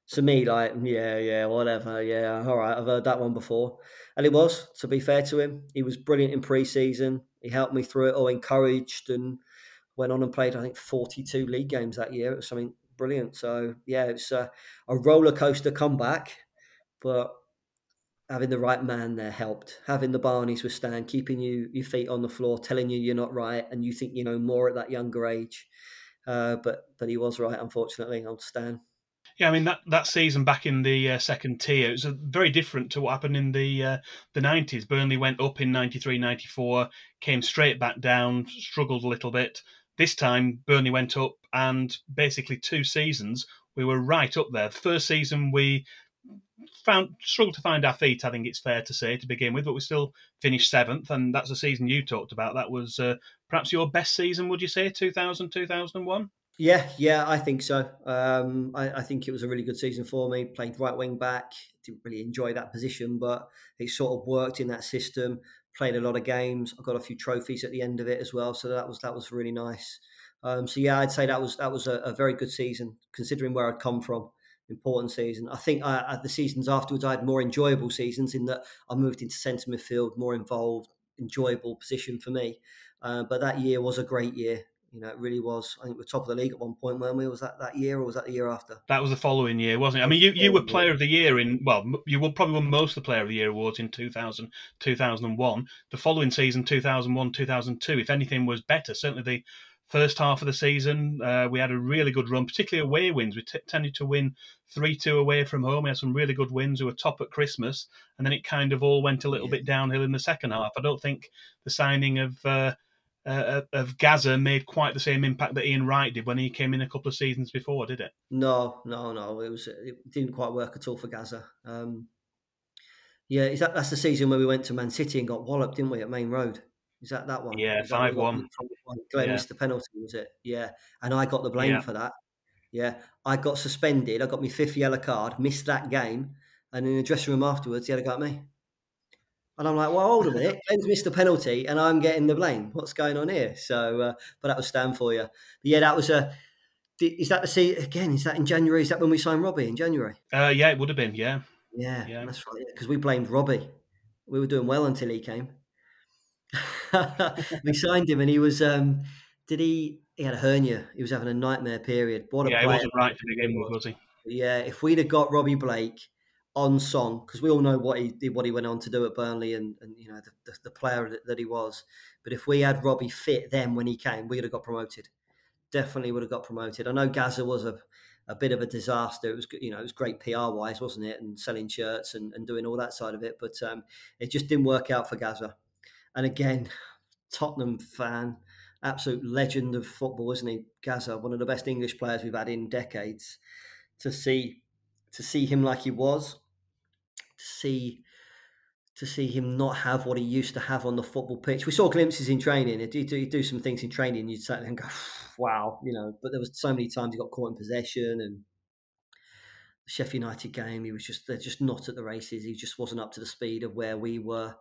So me, like, yeah, whatever. Yeah, all right. I've heard that one before. And it was, to be fair to him. He was brilliant in pre-season. He helped me through it all, encouraged, and went on and played, I think, 42 league games that year. It was something brilliant. So, yeah, it's a roller coaster comeback, but having the right man there helped. Having the Barneys with Stan, keeping your feet on the floor, telling you you're not right, and you think you know more at that younger age. But he was right, unfortunately, old Stan. Yeah, I mean that season back in the second tier, it was very different to what happened in the 90s. Burnley went up in 93, 94, came straight back down, struggled a little bit. This time, Burnley went up, and basically 2 seasons we were right up there. The first season we found struggled to find our feet. I think it's fair to say to begin with, but we still finished seventh, and that's the season you talked about. That was perhaps your best season, would you say, 2000, 2001? Yeah, I think so. I think it was a really good season for me. Played right wing back. Didn't really enjoy that position, but it sort of worked in that system. Played a lot of games. I got a few trophies at the end of it as well, so that was really nice. So yeah, I'd say that was a very good season considering where I'd come from. Important season. I think the seasons afterwards, I had more enjoyable seasons in that I moved into centre midfield, more involved, enjoyable position for me. But that year was a great year. It really was. I think we're top of the league at one point, weren't we? Was that year or was that the year after? That was the following year, wasn't it? I That was mean, the you were following year. Player of the Year in, well, you will probably won most of the Player of the Year awards in 2000, 2001. The following season, 2001, 2002, if anything, was better. Certainly the first half of the season, we had a really good run, particularly away wins. We tended to win 3-2 away from home. We had some really good wins. We were top at Christmas, and then it kind of all went a little Yeah. bit downhill in the second half. I don't think the signing of Gaza made quite the same impact that Ian Wright did when he came in a couple of seasons before, did it? No, no, no. It didn't quite work at all for Gaza. Yeah, that's the season where we went to Man City and got walloped, didn't we, at Main Road? Is that one? Yeah, Is that when we got 5-1. beat from Glenn Yeah, missed the penalty? Was it? Yeah, and I got the blame yeah. for that. Yeah, I got suspended. I got my fifth yellow card. Missed that game, and in the dressing room afterwards, he had a go at me. And I'm like, well, hold a minute. Glenn's missed a penalty, and I'm getting the blame. What's going on here? So, but that was Stan for you. But yeah, that was a. Is that the season again? Is that in January? Is that when we signed Robbie in January? Yeah, it would have been. Yeah, Yeah, yeah, that's right. Because we blamed Robbie. We were doing well until he came. We signed him, and he was. Did he? He had a hernia. He was having a nightmare period. What a yeah. It player wasn't right to he really begin with, was. was he? Yeah, if we'd have got Robbie Blake on song, because we all know what he did, what he went on to do at Burnley, and the player that he was. But if we had Robbie fit then when he came, we'd have got promoted. Definitely would have got promoted. I know Gaza was a bit of a disaster. It was it was great PR wise, wasn't it? And selling shirts and doing all that side of it. But it just didn't work out for Gaza. And again, Tottenham fan, absolute legend of football, isn't he? Gaza, one of the best English players we've had in decades. To see him like he was, to see him not have what he used to have on the football pitch. We saw glimpses in training. He'd do some things in training. You'd sit there and go, "Wow," But there was so many times he got caught in possession, and the Sheffield United game, they're just not at the races. He just wasn't up to the speed of where we were.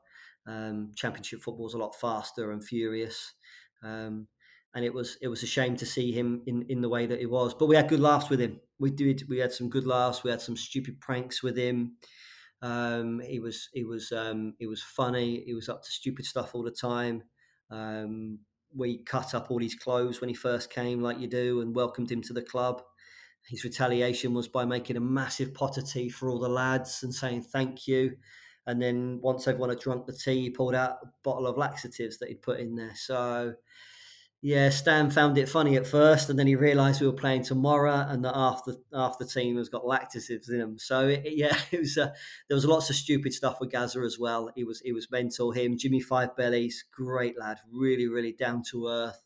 Championship football was a lot faster and furious. Um, and it was a shame to see him in the way that he was. But we had good laughs with him. We had some good laughs. We had some stupid pranks with him. He was funny. He was up to stupid stuff all the time. We cut up all his clothes when he first came, like you do, and welcomed him to the club. His retaliation was by making a massive pot of tea for all the lads and saying thank you. And then once everyone had drunk the tea, he pulled out a bottle of laxatives that he'd put in there. So yeah, Stan found it funny at first, and then he realised we were playing tomorrow, and that half the team has got laxatives in them. So yeah, it was there was lots of stupid stuff with Gaza as well. It was mental. Him, Jimmy Five Bellies, great lad, really really down to earth.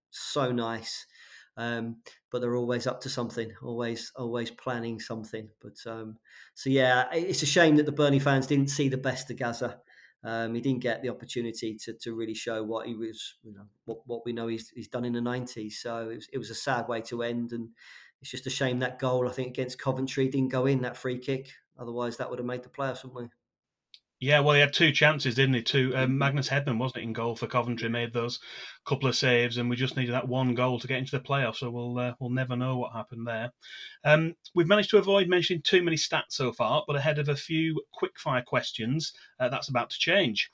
So nice. But they're always up to something, always planning something. But so yeah, it's a shame that the Burnley fans didn't see the best of Gaza. He didn't get the opportunity to really show what he was, what we know he's done in the 90s. So it was a sad way to end, and it's just a shame that goal, I think, against Coventry didn't go in, that free kick. Otherwise, that would have made the playoffs, wouldn't Yeah, well, he had 2 chances, didn't he? we? Magnus Hedman, wasn't it, in goal for Coventry, made those couple of saves, and we just needed that one goal to get into the playoffs. So we'll never know what happened there. We've managed to avoid mentioning too many stats so far, but ahead of a few quickfire questions, that's about to change.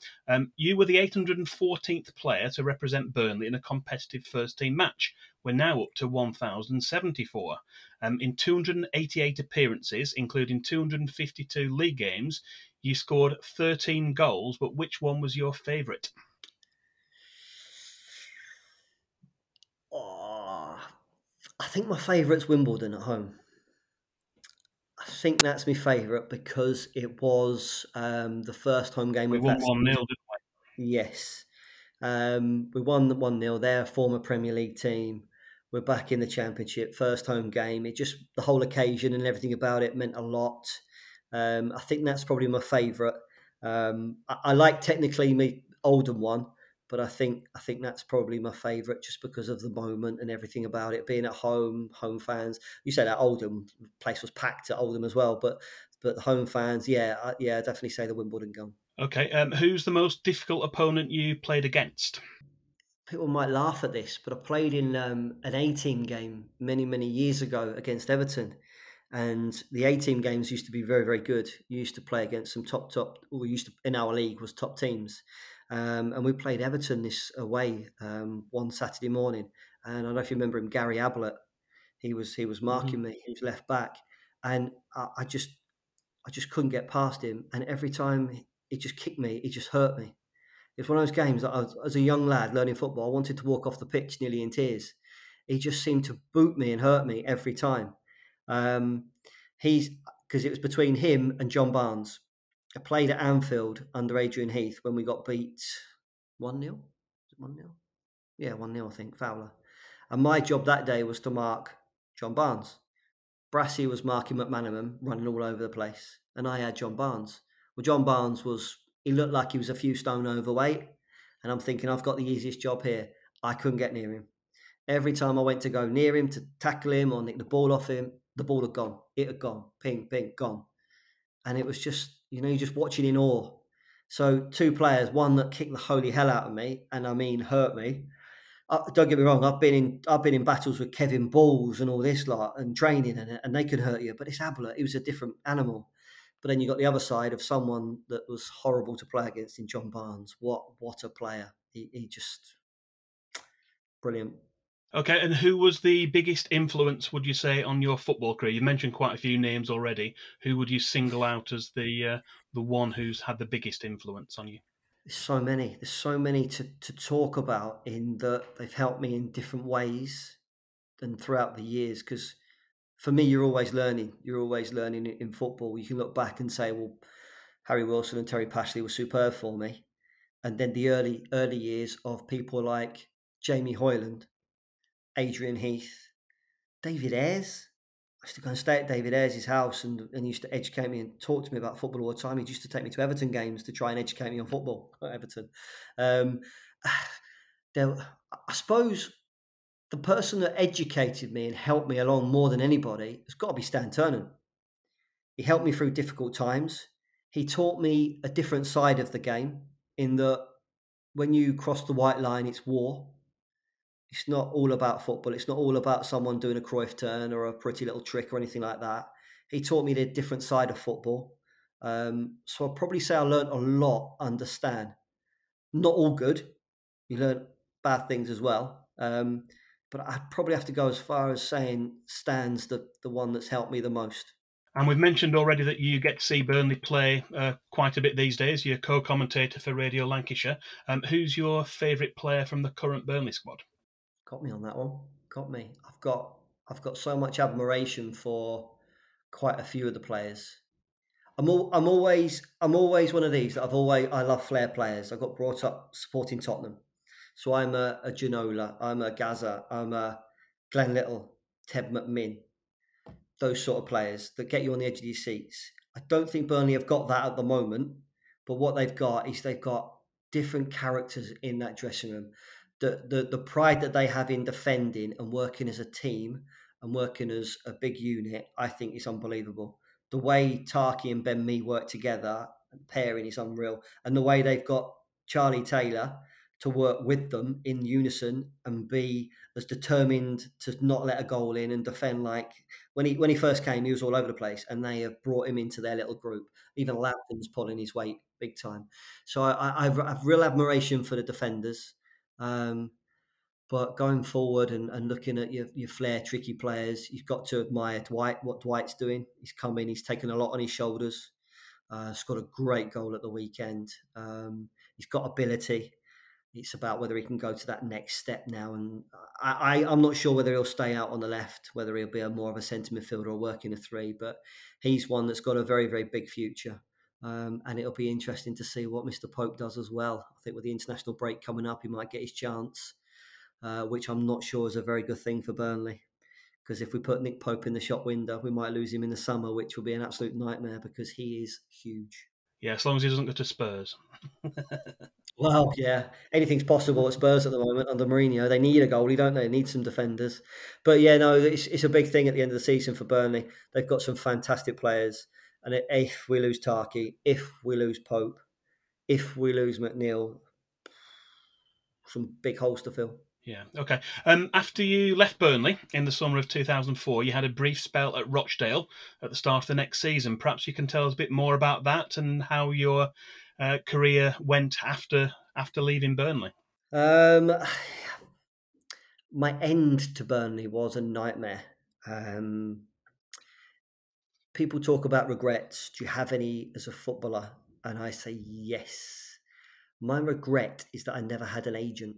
You were the 814th player to represent Burnley in a competitive first-team match. We're now up to 1,074. In 288 appearances, including 252 league games, you scored 13 goals, but which one was your favourite? Oh, I think my favourite's Wimbledon at home. think that's my favourite because it was the first home game We of won that 1-0, season. didn't Yes. We won the 1-0. They're a former Premier League team. We're back in the Championship, first home game. It just, the whole occasion and everything about it meant a lot. I think that's probably my favourite. I like technically my Oldham one, but I think that's probably my favourite just because of the moment and everything about it. Being at home fans. You said that Oldham place was packed at Oldham as well, but the home fans, I definitely say the Wimbledon game. Okay, who's the most difficult opponent you played against? People might laugh at this, but I played in an A-team game many years ago against Everton. And the A-team games used to be very, very good. You used to play against some we used to, in our league, was top teams. And we played Everton this away one Saturday morning. And I don't know if you remember him, Gary Ablett. He was marking me. He was left back. And I just couldn't get past him. And every time he just kicked me, he just hurt me. It's one of those games that as a young lad learning football, I wanted to walk off the pitch nearly in tears. He just seemed to boot me and hurt me every time. He's because it was between him and John Barnes. I played at Anfield under Adrian Heath when we got beat 1-0. 1-0? Yeah, 1-0, I think, Fowler. And my job that day was to mark John Barnes. Brassy was marking McManaman, running all over the place, and I had John Barnes. Well, John Barnes he looked like he was a few stone overweight, and I'm thinking, I've got the easiest job here. I couldn't get near him. Every time I went to go near him to tackle him or nick the ball off him, the ball had gone. It had gone. Ping, ping, gone. And it was just, you're just watching in awe. So two players, one that kicked the holy hell out of me, and I mean hurt me. Don't get me wrong. I've been in battles with Kevin Balls and all this lot and training, and they could hurt you. But it's Ablett. He was a different animal. But then you got the other side of someone that was horrible to play against in John Barnes. What a player! He just brilliant. Okay, and who was the biggest influence, would you say, on your football career? You mentioned quite a few names already. Who would you single out as the one who's had the biggest influence on you? There's so many. There's so many to talk about in that they've helped me in different ways than throughout the years. Because for me, you're always learning. You're always learning in football. You can look back and say, well, Harry Wilson and Terry Pashley were superb for me. And then the early years of people like Jamie Hoyland, Adrian Heath, David Ayres. I used to go and stay at David Ayres' house and used to educate me and talk to me about football all the time. He used to take me to Everton games to try and educate me on football at Everton. Um, I suppose the person that educated me and helped me along more than anybody has got to be Stan Turner. He helped me through difficult times. He taught me a different side of the game in that when you cross the white line, it's war. It's not all about football. It's not all about someone doing a Cruyff turn or a pretty little trick or anything like that. He taught me the different side of football. So I'll probably say I learned a lot under Stan. Not all good. You learn bad things as well. But I'd probably have to go as far as saying Stan's the one that's helped me the most. And we've mentioned already that you get to see Burnley play quite a bit these days. You're co-commentator for Radio Lancashire. Who's your favourite player from the current Burnley squad? Got me on that one. Got me. I've got so much admiration for quite a few of the players. I'm always one of these that I love flair players. I got brought up supporting Tottenham, so I'm a Ginola, I'm a Gaza, I'm a Glenn Little, Ted McMinn, those sort of players that get you on the edge of your seats. I don't think Burnley have got that at the moment, but what they've got is they've got different characters in that dressing room. The pride that they have in defending and working as a team and working as a big unit, I think is unbelievable. The way Taki and Ben Mee work together and pairing is unreal. And the way they've got Charlie Taylor to work with them in unison and be as determined to not let a goal in and defend like when he first came, he was all over the place, and they have brought him into their little group. Even Lampton's pulling his weight big time. So I've real admiration for the defenders. But going forward and looking at your flair, tricky players, you've got to admire Dwight, what Dwight's doing. He's come in, he's taken a lot on his shoulders. Scored a great goal at the weekend. He's got ability. It's about whether he can go to that next step now. And I'm not sure whether he'll stay out on the left, whether he'll be more of a centre midfielder or work in a three. But he's one that's got a very, very big future. And it'll be interesting to see what Mr. Pope does as well. I think with the international break coming up, he might get his chance, which I'm not sure is a very good thing for Burnley. Because if we put Nick Pope in the shop window, we might lose him in the summer, which will be an absolute nightmare because he is huge. Yeah, as long as he doesn't go to Spurs. Well, yeah, anything's possible at Spurs at the moment under Mourinho. They need a goalie, don't they? They need some defenders. But yeah, no, it's a big thing at the end of the season for Burnley. They've got some fantastic players. And if we lose Tarky, if we lose Pope, if we lose McNeil, some big holes to fill. Yeah, okay. After you left Burnley in the summer of 2004, you had a brief spell at Rochdale at the start of the next season. Perhaps you can tell us a bit more about that and how your career went after leaving Burnley. My end to Burnley was a nightmare. People talk about regrets. Do you have any as a footballer? And I say yes. My regret is that I never had an agent.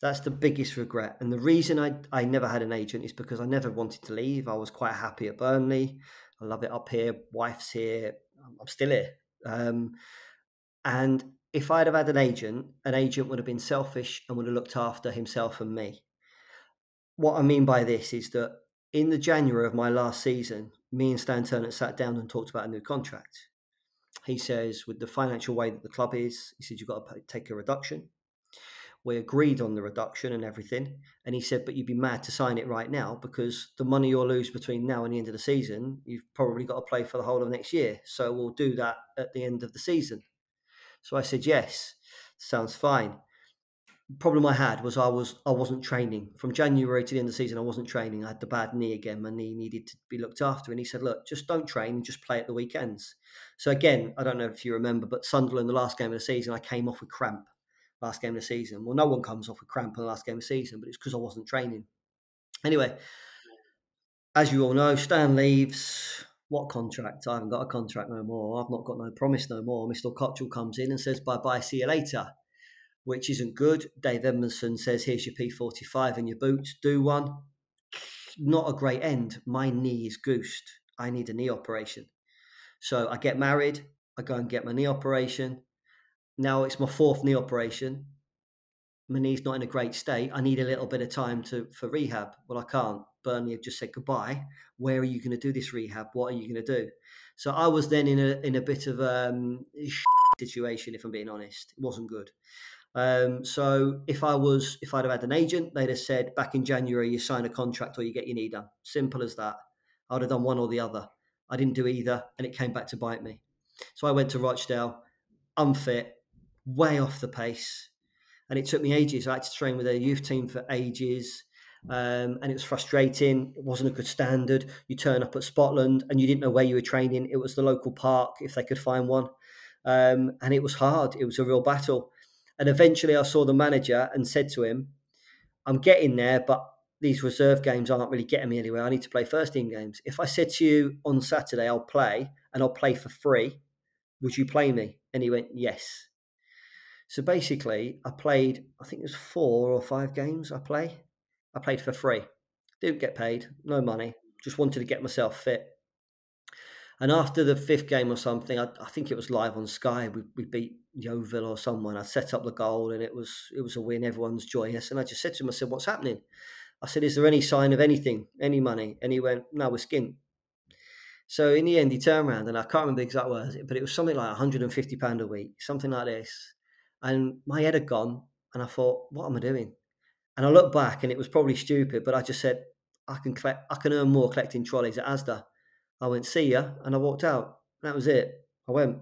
That's the biggest regret. And the reason I never had an agent is because I never wanted to leave. I was quite happy at Burnley. I love it up here. Wife's here. I'm still here. And if I'd have had an agent would have been selfish and would have looked after himself and me. What I mean by this is that in the January of my last season, me and Stan Turner sat down and talked about a new contract. He says, with the financial way that the club is, he said, you've got to take a reduction. We agreed on the reduction and everything. And he said, but you'd be mad to sign it right now because the money you'll lose between now and the end of the season, you've probably got to play for the whole of next year. So we'll do that at the end of the season. So I said, yes, sounds fine. The problem I had was I wasn't training. From January to the end of the season, I wasn't training. I had the bad knee again. My knee needed to be looked after. And he said, look, just don't train, just play at the weekends. So again, I don't know if you remember, but Sunderland, the last game of the season, I came off with cramp. Last game of the season. Well, no one comes off with cramp in the last game of the season, but it's because I wasn't training. Anyway, as you all know, Stan leaves. What contract? I haven't got a contract no more. I've not got no promise no more. Mr. Cottrell comes in and says, bye-bye, see you later, which isn't good. Dave Edmondson says, here's your P45 and your boots. Do one. Not a great end. My knee is goosed. I need a knee operation. So I get married. I go and get my knee operation. Now it's my fourth knee operation. My knee's not in a great state. I need a little bit of time for rehab. Well, I can't. Burnley have just said goodbye. Where are you going to do this rehab? What are you going to do? So I was then in a bit of a situation, if I'm being honest. It wasn't good. So if I'd have had an agent, they'd have said back in January, you sign a contract or you get your knee done. Simple as that. I would have done one or the other. I didn't do either, and it came back to bite me. So I went to Rochdale, unfit, way off the pace. And it took me ages. I had to train with a youth team for ages. And it was frustrating. It wasn't a good standard. You turn up at Spotland and you didn't know where you were training. It was the local park, if they could find one. And it was hard. It was a real battle. And eventually I saw the manager and said to him, I'm getting there, but these reserve games aren't really getting me anywhere. I need to play first team games. If I said to you on Saturday, I'll play and I'll play for free, would you play me? And he went, yes. So basically, I played, I think it was 4 or 5 games I played for free. Didn't get paid, no money. Just wanted to get myself fit. And after the 5th game or something, I think it was live on Sky, we beat Yeovil or someone. I set up the goal and it was a win. Everyone's joyous. And I just said to him, I said, what's happening? I said, is there any sign of anything, any money? And he went, no, we're skint. So in the end, he turned around and I can't remember the exact words, but it was something like £150 a week, something like this. And my head had gone and I thought, what am I doing? And I looked back and it was probably stupid, but I just said, I can earn more collecting trolleys at Asda. I went, see ya, and I walked out. That was it. I went.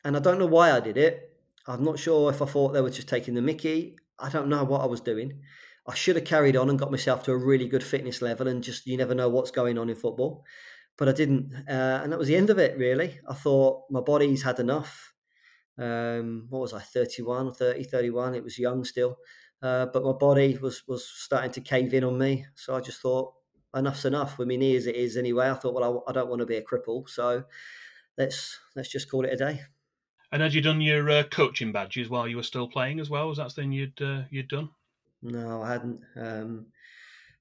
And I don't know why I did it. I'm not sure if I thought they were just taking the mickey. I don't know what I was doing. I should have carried on and got myself to a really good fitness level and just, you never know what's going on in football. But I didn't. And that was the end of it, really. I thought my body's had enough. What was I, 31, 30, 31? It was young still. But my body was starting to cave in on me. So I just thought, enough's enough with my knee as it is anyway. I thought, well, I don't want to be a cripple. So let's just call it a day. And had you done your coaching badges while you were still playing as well? Was that something you'd done? No, I hadn't.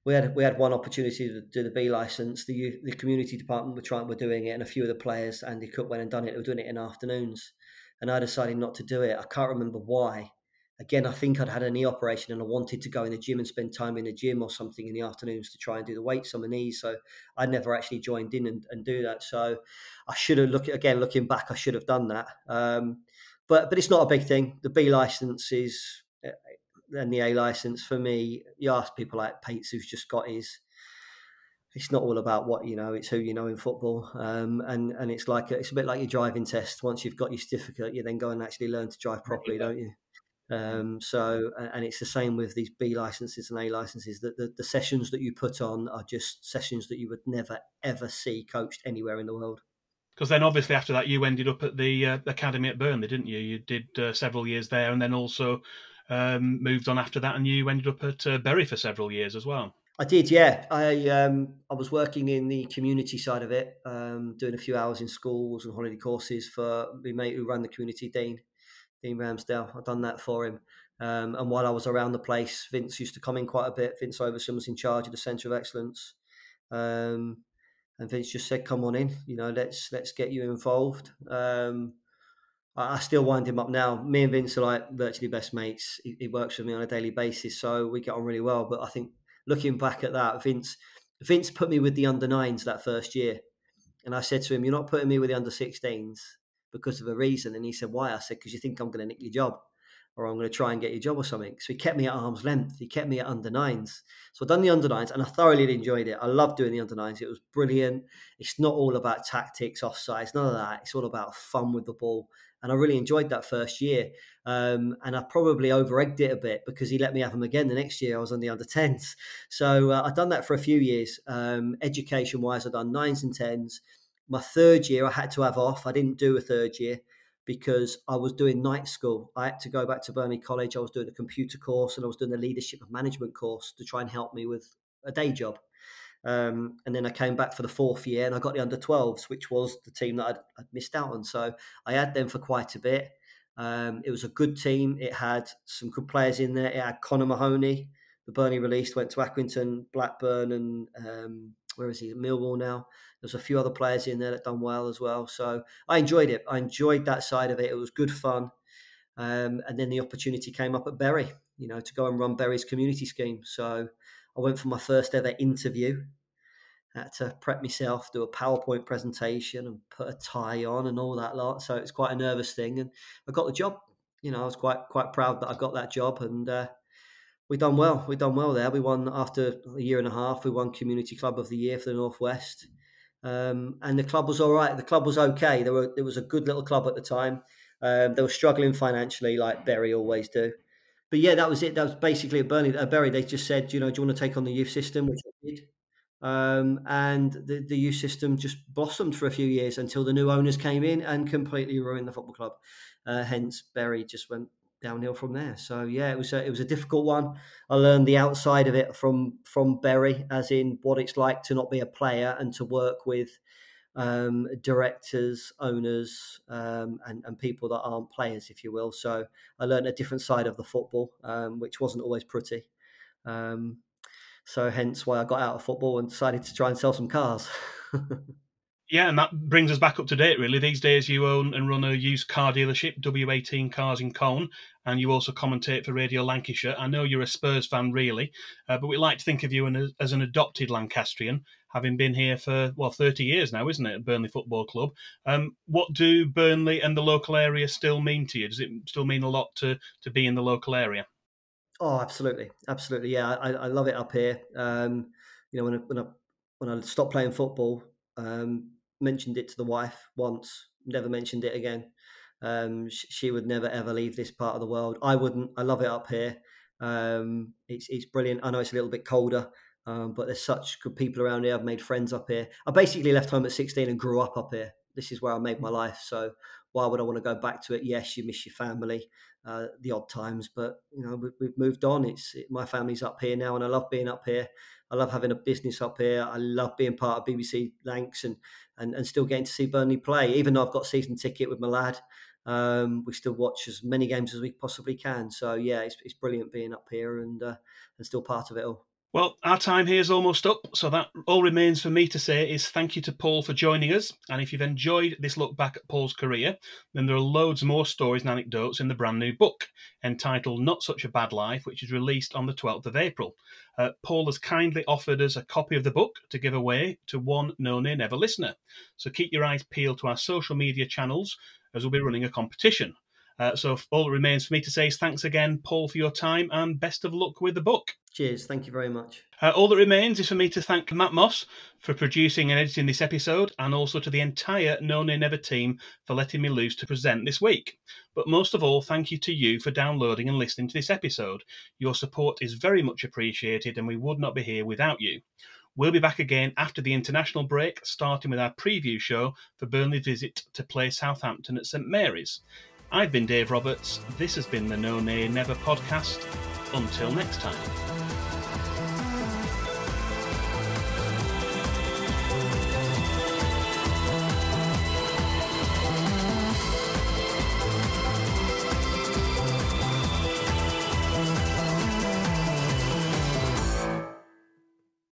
We had one opportunity to do the B license. The community department were doing it, and a few of the players, Andy Cook went and done it. They were doing it in afternoons, and I decided not to do it. I can't remember why. Again, I think I'd had a knee operation and I wanted to go in the gym and spend time in the gym or something in the afternoons to try and do the weights on my knees. So I never actually joined in and do that. So I should have looking back, I should have done that. But it's not a big thing. The B license is and the A license for me. You ask people like Pates, who's just got his. It's not all about what you know; it's who you know in football. And it's it's a bit like your driving test. Once you've got your certificate, you then go and actually learn to drive properly, don't you? And it's the same with these B licenses and A licenses. That the sessions that you put on are just sessions that you would never ever see coached anywhere in the world. Because then, obviously, after that, you ended up at the academy at Burnley, didn't you? You did several years there, and then also moved on after that, and you ended up at Bury for several years as well. I did, yeah. I was working in the community side of it, doing a few hours in schools and holiday courses for my mate who ran the community, Dean Ramsdale. I'd done that for him. And while I was around the place, Vince used to come in quite a bit. Vince Overson was in charge of the Centre of Excellence. And Vince just said, "Come on in, let's get you involved." I still wind him up now. Me and Vince are like virtually best mates. He works with me on a daily basis, so we get on really well. But I think looking back at that, Vince put me with the under nines that first year, and I said to him, "You're not putting me with the under 16s because of a reason." And he said, "Why?" I said, "Because you think I'm going to nick your job, or I'm going to try and get your job or something." So he kept me at arm's length. He kept me at under nines. So I've done the under nines, and I thoroughly enjoyed it. I loved doing the under nines. It was brilliant. It's not all about tactics, offsides, none of that. It's all about fun with the ball. And I really enjoyed that first year. And I probably over-egged it a bit because he let me have them again the next year. I was on the under 10s. So I've done that for a few years. Education-wise, I've done 9s and 10s. My third year, I had to have off. I didn't do a third year because I was doing night school. I had to go back to Burnley College. I was doing a computer course and I was doing a leadership and management course to try and help me with a day job. And then I came back for the fourth year and I got the under 12s, which was the team that I'd missed out on. So I had them for quite a bit. It was a good team. It had some good players in there. It had Conor Mahoney, the Burnley released, went to Accrington, Blackburn, and where is he? Millwall now. There's a few other players in there that done well as well. So I enjoyed it. I enjoyed that side of it. It was good fun. And then the opportunity came up at Bury, to go and run Bury's community scheme. So I went for my first ever interview. I had to prep myself, do a PowerPoint presentation and put a tie on and all that lot. So it's quite a nervous thing. And I got the job. I was quite proud that I got that job. And we done well. We done well there. We won after a year and a half. We won Community Club of the Year for the Northwest. And the club was all right. The club was okay. There was a good little club at the time. They were struggling financially, like Bury always do. But yeah, that was it. That was basically at Bury. They just said, do you want to take on the youth system, which I did. And the youth system just blossomed for a few years until the new owners came in and completely ruined the football club. Hence, Bury just went downhill from there. So yeah, it was a difficult one. I learned the outside of it from Bury, as in what it's like to not be a player and to work with directors, owners, and people that aren't players, if you will. So I learned a different side of the football, which wasn't always pretty. So hence why I got out of football and decided to try and sell some cars. Yeah, and that brings us back up to date, really. These days you own and run a used car dealership, W18 Cars in Colne, and you also commentate for Radio Lancashire. I know you're a Spurs fan, really, but we like to think of you as an adopted Lancastrian, having been here for, 30 years now, isn't it, at Burnley Football Club? What do Burnley and the local area still mean to you? Does it still mean a lot to be in the local area? Oh, absolutely, absolutely. Yeah, I love it up here. When I stopped playing football, mentioned it to the wife once, never mentioned it again. She would never ever leave this part of the world. I wouldn't. I love it up here. It's brilliant. I know it's a little bit colder, but there's such good people around here. I've made friends up here. I basically left home at 16 and grew up here. This is where I made my life. So why would I want to go back to it? Yes, you miss your family, the odd times, but we've moved on. My family's up here now, and I love being up here. I love having a business up here. I love being part of BBC Lancs and still getting to see Burnley play, even though I've got a season ticket with my lad. We still watch as many games as we possibly can. So yeah, it's brilliant being up here and still part of it all. Well, our time here is almost up, so that all remains for me to say is thank you to Paul for joining us. And if you've enjoyed this look back at Paul's career, then there are loads more stories and anecdotes in the brand new book entitled Not Such a Bad Life, which is released on the 12th of April. Paul has kindly offered us a copy of the book to give away to one No Nay Never listener. So keep your eyes peeled to our social media channels as we'll be running a competition. So all that remains for me to say is thanks again, Paul, for your time and best of luck with the book. Cheers. Thank you very much. All that remains is for me to thank Matt Moss for producing and editing this episode, and also to the entire No Nay Never team for letting me loose to present this week. But most of all, thank you to you for downloading and listening to this episode. Your support is very much appreciated, and we would not be here without you. We'll be back again after the international break, starting with our preview show for Burnley's visit to play Southampton at St Mary's. I've been Dave Roberts. This has been the No Nay Never podcast. Until next time.